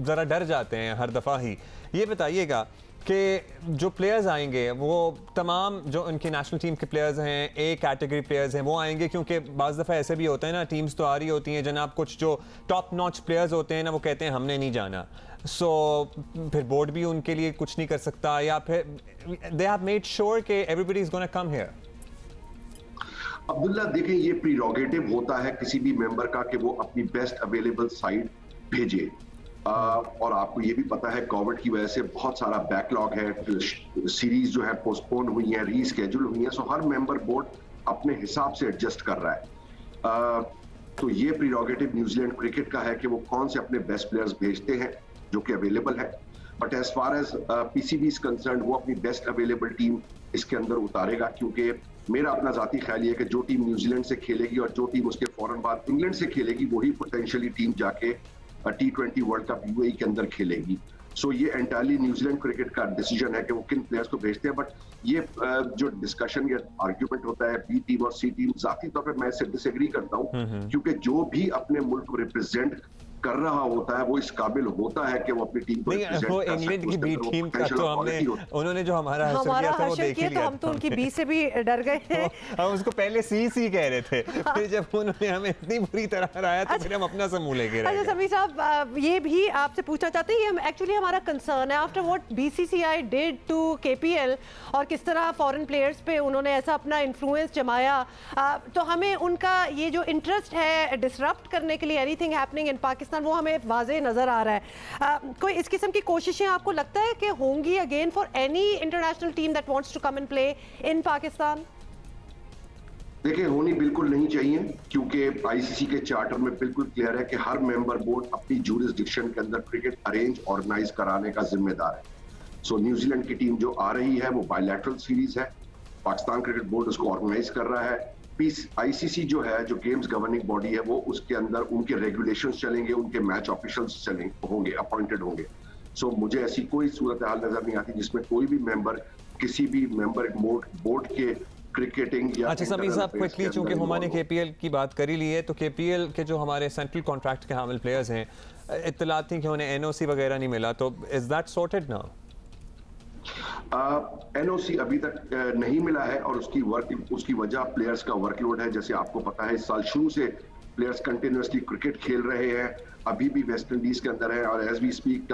ज़रा डर जाते हैं हर दफ़ा ही। ये बताइएगा कि जो प्लेयर्स आएंगे वो तमाम जो उनकी नेशनल टीम के प्लेयर्स हैं, ए कैटेगरी प्लेयर्स हैं, वो आएंगे? क्योंकि बाज़ दफ़ा ऐसे भी होता है ना, टीम्स तो आ रही होती हैं जनाब, कुछ जो टॉप नॉच प्लेयर्स होते हैं ना, वो कहते हैं हमने नहीं जाना, सो फिर बोर्ड भी उनके लिए कुछ नहीं कर सकता, या फिर दे हैव मेड श्योर कि everybody is gonna come here. Abdullah, देखें, ये प्रीरोगेटिव होता है किसी भी मेंबर का कि वो अपनी बेस्ट अवेलेबल साइड भेजे। और आपको ये भी पता है कोविड की वजह से बहुत सारा बैकलॉग है, सीरीज जो है पोस्टपोन हुई है, रीस्केड्यूल हुई है, सो हर मेंबर बोर्ड अपने हिसाब से एडजस्ट कर रहा है। तो ये प्रीरोगेटिव न्यूजीलैंड क्रिकेट का है कि वो कौन से अपने बेस्ट प्लेयर्स भेजते हैं जो कि अवेलेबल है। But as far as PCB is concern, वो अपनी बेस्ट अवेलेबल टीम इसके अंदर उतारेगा, क्योंकि मेरा अपना जाती ख्याल ये है कि जो टीम न्यूजीलैंड से खेलेगी और जो टीम उसके फौरन बाद इंग्लैंड से खेलेगी, वही पोटेंशियली टीम जाके T20 वर्ल्ड कप यूएई के अंदर खेलेगी। सो ये एंटायरली न्यूजीलैंड क्रिकेट का डिसीजन है कि वो किन प्लेयर्स को भेजते हैं। बट ये जो डिस्कशन या आर्ग्यूमेंट होता है बी टीम और सी टीम, जाती तौर पे मैं इससे डिसएग्री करता हूँ, क्योंकि जो भी अपने मुल्क को रिप्रेजेंट कर रहा होता है वो इस काबिल होता है कि वो अपनी टीम को रिप्रेजेंट वो इंग्लैंड की बी टीम का तो हमने उन्होंने जो हमारा हर्षल किया तो हम तो उनकी बी से भी डर गए हैं। हम उसको पहले सी कह रहे थे, फिर जब उन्होंने हमें इतनी बुरी तरह हराया तो फिर हम अपना समूह लेके रह गए। अच्छा समीर साहब, ये भी आपसे पूछना चाहते हैं, हम एक्चुअली हमारा कंसर्न है after what BCCI did to KPL और किस तरह फॉरेन प्लेयर्स पे उन्होंने ऐसा अपना इन्फ्लुएंस जमाया, तो हमें उनका ये जो इंटरेस्ट है डिसरप्ट करने के लिए एनीथिंग हैपनिंग इन पाकिस्तान, वो हमें वाज़े नजर आ रहा है। कोई इस किस्म की कोशिशें आपको लगता है कि होंगी again for any international team that wants to come and play in Pakistan? देखिए, होनी बिल्कुल नहीं चाहिए, क्योंकि आईसीसी के चार्टर में बिल्कुल क्लियर है कि हर मेंबर बोर्ड अपनी ज्यूरिसडिक्शन के अंदर क्रिकेट अरेंज ऑर्गेनाइज कराने का जिम्मेदार है। सो न्यूजीलैंड की टीम जो आ रही है वो बायलैटरल सीरीज है, पाकिस्तान क्रिकेट बोर्ड उसको ऑर्गेनाइज कर रहा है। आईसीसी जो है, जो गेम्स गवर्निंग बॉडी है, वो उसके अंदर उनके रेगुलेशंस चलेंगे, उनके मैच ऑफिशियल्स चलेंगे, होंगे, अपॉइंटेड होंगे। सो मुझे ऐसी कोई सूरत हाल नजर नहीं आती जिसमें कोई भी मेंबर किसी भी मेंबर बोर्ड के क्रिकेटिंग या। अच्छा समीर साहब, क्विकली, चूंकि हमने केपीएल की बात करी ली है, तो केपीएल के जो हमारे सेंट्रल कॉन्ट्रैक्ट के हामिल प्लेयर्स हैं, इत्तलात थी कि उन्हें एनओसी वगैरह नहीं मिला, तो is that sorted now? NOC अभी तक नहीं मिला है, और उसकी वजह प्लेयर्स का वर्कलोड है। जैसे आपको पता है, इस साल शुरू से प्लेयर्स कंटिन्यूसली क्रिकेट खेल रहे हैं, अभी भी वेस्ट इंडीज के अंदर है, और एज वी स्पीक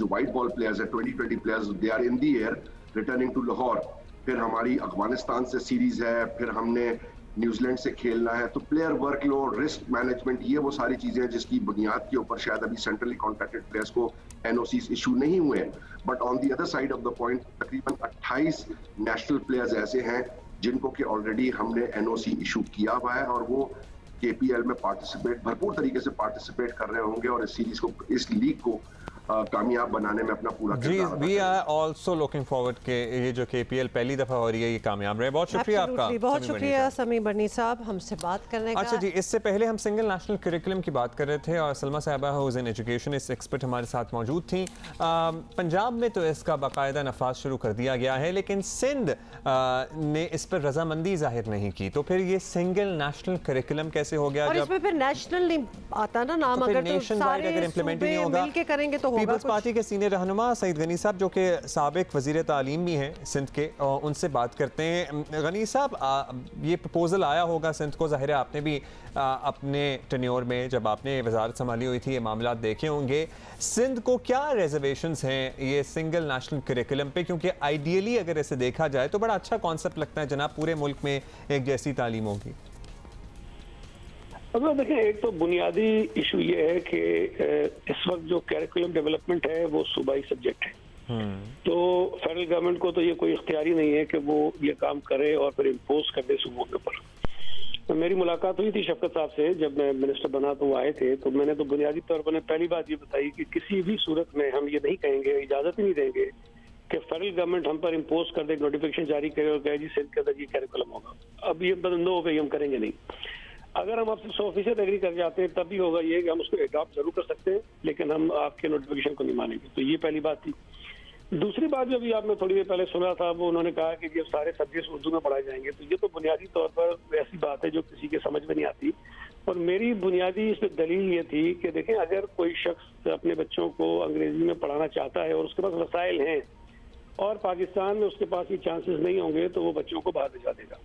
जो व्हाइट बॉल प्लेयर्स है, 2020 players, they are in the air returning to Lahore. फिर हमारी अफगानिस्तान से सीरीज है, फिर हमने न्यूजीलैंड से खेलना है, तो प्लेयर वर्कलोड, रिस्क मैनेजमेंट, ये वो सारी चीजें हैं जिसकी बुनियाद के ऊपर शायद अभी सेंट्रली कॉन्ट्रैक्टेड प्लेयर्स को एनओसीज इशू नहीं हुए। But on the other side of the point, तकरीबन 28 नेशनल प्लेयर्स ऐसे हैं जिनको कि ऑलरेडी हमने एनओसी इशू किया हुआ है, और वो केपीएल में भरपूर तरीके से पार्टिसिपेट कर रहे होंगे, और इस सीरीज को, इस लीग को कामयाब बनाने में अपना पूरा किरदार। We are also looking forward के ये जो केपीएल पहली दफा हो रही है, ये कामयाब रहे। बहुत शुक्रिया आपका, बहुत शुक्रिया समीर बनी साहब हमसे बात करने का। अच्छा जी, इससे पहले हम सिंगल नेशनल करिकुलम की बात कर रहे थे, और सलमा साहिबा हूज इन एजुकेशन इस एक्सपर्ट हमारे साथ मौजूद थी। पंजाब में तो इसका बाकायदा नफाज शुरू कर दिया गया है, लेकिन सिंध ने इस पर रजामंदी जाहिर नहीं की, तो फिर ये सिंगल नेशनल करिकुलम कैसे हो गया? और इसमें फिर नेशनल नहीं आता ना नाम, अगर नेशन वाइड अगर इम्प्लीमेंट नहीं होगा, मिलके करेंगे तो होगा। पीपल्स पार्टी के सीनियर रहनुमा सईद गनी साहब, जो कि साबिक वजीर तालीम भी हैं सिंध के, और उनसे बात करते हैं। गनी साहब, ये प्रपोजल आया होगा सिंध को, ज़ाहिर है आपने भी अपने टेन्योर में जब आपने वजारत संभाली हुई थी ये मामला देखे होंगे। सिंध को क्या रिजर्वेशंस हैं ये सिंगल नेशनल करिकुलम पे? क्योंकि आइडियली अगर इसे देखा जाए तो बड़ा अच्छा कॉन्सेप्ट लगता है जनाब, पूरे मुल्क में एक जैसी तालीम होगी। अब देखिए, एक तो बुनियादी इशू ये है कि इस वक्त जो कैरिकुलम डेवलपमेंट है वो सूबाई सब्जेक्ट है, तो फेडरल गवर्नमेंट को तो ये कोई इख्तियारी नहीं है कि वो ये काम करे और फिर इम्पोज कर दे सूबों के ऊपर। तो मेरी मुलाकात हुई थी शफकत साहब से, जब मैं मिनिस्टर बना तो वो आए थे, तो मैंने तो बुनियादी तौर पर पहली बात ये बताई कि किसी भी सूरत में हम ये नहीं कहेंगे, इजाज़त ही नहीं देंगे कि फेडरल गवर्नमेंट हम पर इम्पोज कर दे, नोटिफिकेशन जारी करे और कहे जी सिंध के अंदर ये कैरिकुलम होगा। अब ये नो वे हम करेंगे नहीं। अगर हम आपसे 100% एग्री कर जाते हैं तब भी होगा ये कि हम उसको अडॉप्ट जरूर कर सकते हैं, लेकिन हम आपके नोटिफिकेशन को नहीं मानेंगे। तो ये पहली बात थी। दूसरी बात जो अभी आपने थोड़ी देर पहले सुना था, वो उन्होंने कहा कि जब सारे सब्जेक्ट्स उर्दू में पढ़ाए जाएंगे, तो ये तो बुनियादी तौर पर ऐसी बात है जो किसी के समझ में नहीं आती। और मेरी बुनियादी इस पर दलील ये थी कि देखें, अगर कोई शख्स अपने बच्चों को अंग्रेजी में पढ़ाना चाहता है और उसके पास वसाइल हैं और पाकिस्तान में उसके पास ये चांसेस नहीं होंगे, तो वो बच्चों को बाहर भिजवा देगा।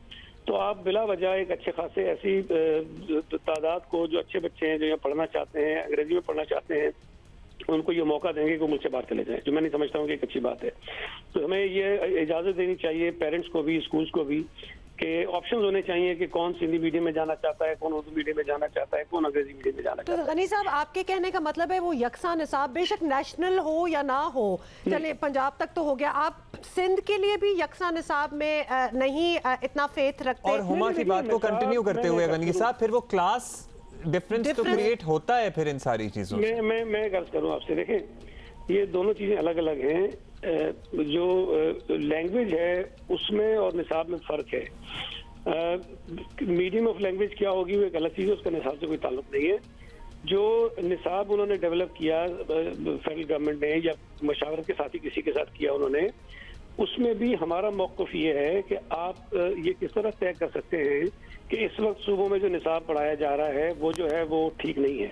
तो आप बिला वजह एक अच्छे खासे ऐसी तादाद को, जो अच्छे बच्चे हैं जो यहाँ पढ़ना चाहते हैं, अंग्रेजी में पढ़ना चाहते हैं, उनको ये मौका देंगे कि वो मुझसे बाहर चले जाएं, जो मैं नहीं समझता हूँ कि एक अच्छी बात है। तो हमें ये इजाज़त देनी चाहिए पेरेंट्स को भी, स्कूल्स को भी, कि ऑप्शंस होने चाहिए कि कौन हिंदी मीडियम में जाना चाहता है, कौन उर्दू मीडियम में जाना चाहता है, कौन अंग्रेजी मीडियम में जाना चाहता है। तो गनी साहब, आपके कहने का मतलब है वो यकसा निसाब, बेशक नेशनल हो या ना हो, चलिए पंजाब तक तो हो गया, आप सिंध के लिए भी यकसा निसाब में नहीं इतना फेथ रखते? और हुमा की बात को कंटिन्यू करते हुए गनी साहब, फिर वो क्लास डिफरेंस तो क्रिएट होता है फिर इन सारी चीजों से। मैं गर्ज करूँ आपसे, देखें ये दोनों चीजें अलग अलग हैं। जो लैंग्वेज है उसमें और निसाब में फर्क है। मीडियम ऑफ लैंग्वेज क्या होगी वो एक अलग चीज है, उसका निसाब से कोई ताल्लुक नहीं है। जो निसाब उन्होंने डेवलप किया फेडरल गवर्नमेंट ने या मशावरत के साथ ही किसी के साथ किया उन्होंने, उसमें भी हमारा मौक़िफ़ ये है कि आप ये किस तरह तय कर सकते हैं कि इस वक्त सूबों में जो निसाब पढ़ाया जा रहा है वो जो है वो ठीक नहीं है।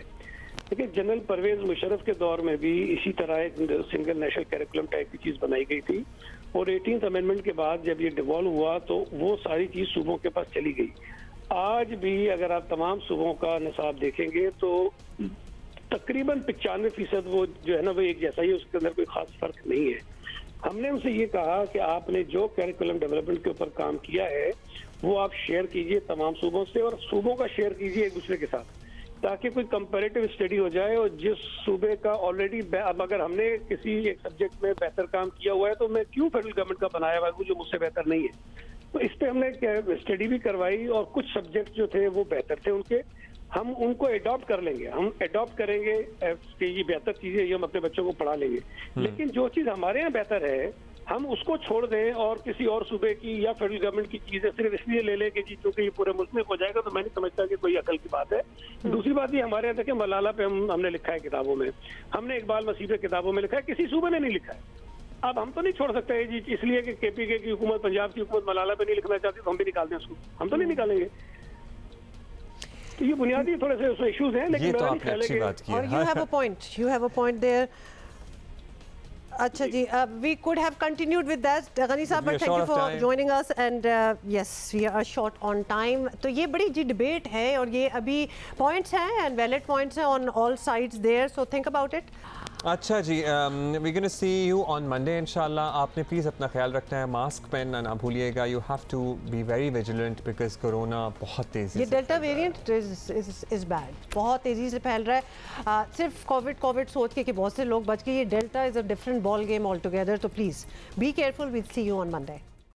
देखिए, जनरल परवेज मुशर्रफ के दौर में भी इसी तरह एक सिंगल नेशनल कैरिकुलम टाइप की चीज़ बनाई गई थी, और 18th अमेंडमेंट के बाद जब ये डिवॉल्व हुआ तो वो सारी चीज़ सूबों के पास चली गई। आज भी अगर आप तमाम सूबों का निसाब देखेंगे तो तकरीबन 95% वो जो है ना वो एक जैसा ही, उसके अंदर कोई खास फर्क नहीं है। हमने उनसे ये कहा कि आपने जो कैरिकुलम डेवलपमेंट के ऊपर काम किया है वो आप शेयर कीजिए तमाम सूबों से, और सूबों का शेयर कीजिए एक दूसरे के साथ, ताकि कोई कंपैरेटिव स्टडी हो जाए। और जिस सूबे का ऑलरेडी, अब अगर हमने किसी एक सब्जेक्ट में बेहतर काम किया हुआ है तो मैं क्यों फेडरल गवर्नमेंट का बनाया हुआ है जो मुझसे बेहतर नहीं है। तो इस पे हमने स्टडी भी करवाई और कुछ सब्जेक्ट जो थे वो बेहतर थे उनके, हम उनको अडॉप्ट कर लेंगे, हम अडॉप्ट करेंगे कि ये बेहतर चीजें ये हम अपने बच्चों को पढ़ा लेंगे। लेकिन जो चीज हमारे यहाँ बेहतर है हम उसको छोड़ दें और किसी और सूबे की या फेडरल गवर्नमेंट की चीजें सिर्फ इसलिए ले लें कि जी क्योंकि ये पूरे मुल्क में हो जाएगा, तो मैं नहीं समझता कि कोई अकल की बात है। दूसरी बात ये, हमारे यहाँ देखिए मलाला पे हमने लिखा है किताबों में, हमने इकबाल मसीह पे किताबों में लिखा है, किसी सूबे ने नहीं लिखा है। अब हम तो नहीं छोड़ सकते जी इसलिए कि KPK की हुकूमत, पंजाब की हुकूमत मलाला पे नहीं लिखना चाहती तो हम भी निकाल दें उसको, हम तो नहीं निकालेंगे। तो ये बुनियादी थोड़े से इश्यूज हैं, लेकिन तो आपने अच्छी बात की है। You have a point there. अच्छा जी, we could have continued with that, Ghani साहब, but thank you for joining us and yes, we are short on time. तो ये बड़ी जी डिबेट है और ये अभी पॉइंट्स हैं and valid points हैं on all sides there, so think about it. अच्छा जी, we gonna see you on Monday इंशाल्लाह। आपने प्लीज़ अपना ख्याल रखना है, मास्क पहनना ना भूलिएगा। You have to be very vigilant because corona बहुत तेज़ी ये डेल्टा वेरिएंट इज़ बैड, बहुत तेज़ी से फैल रहा है। सिर्फ कोविड सोच के कि बहुत से लोग बच गए, ये delta is a different ball game all together. तो please be careful, we see you on Monday.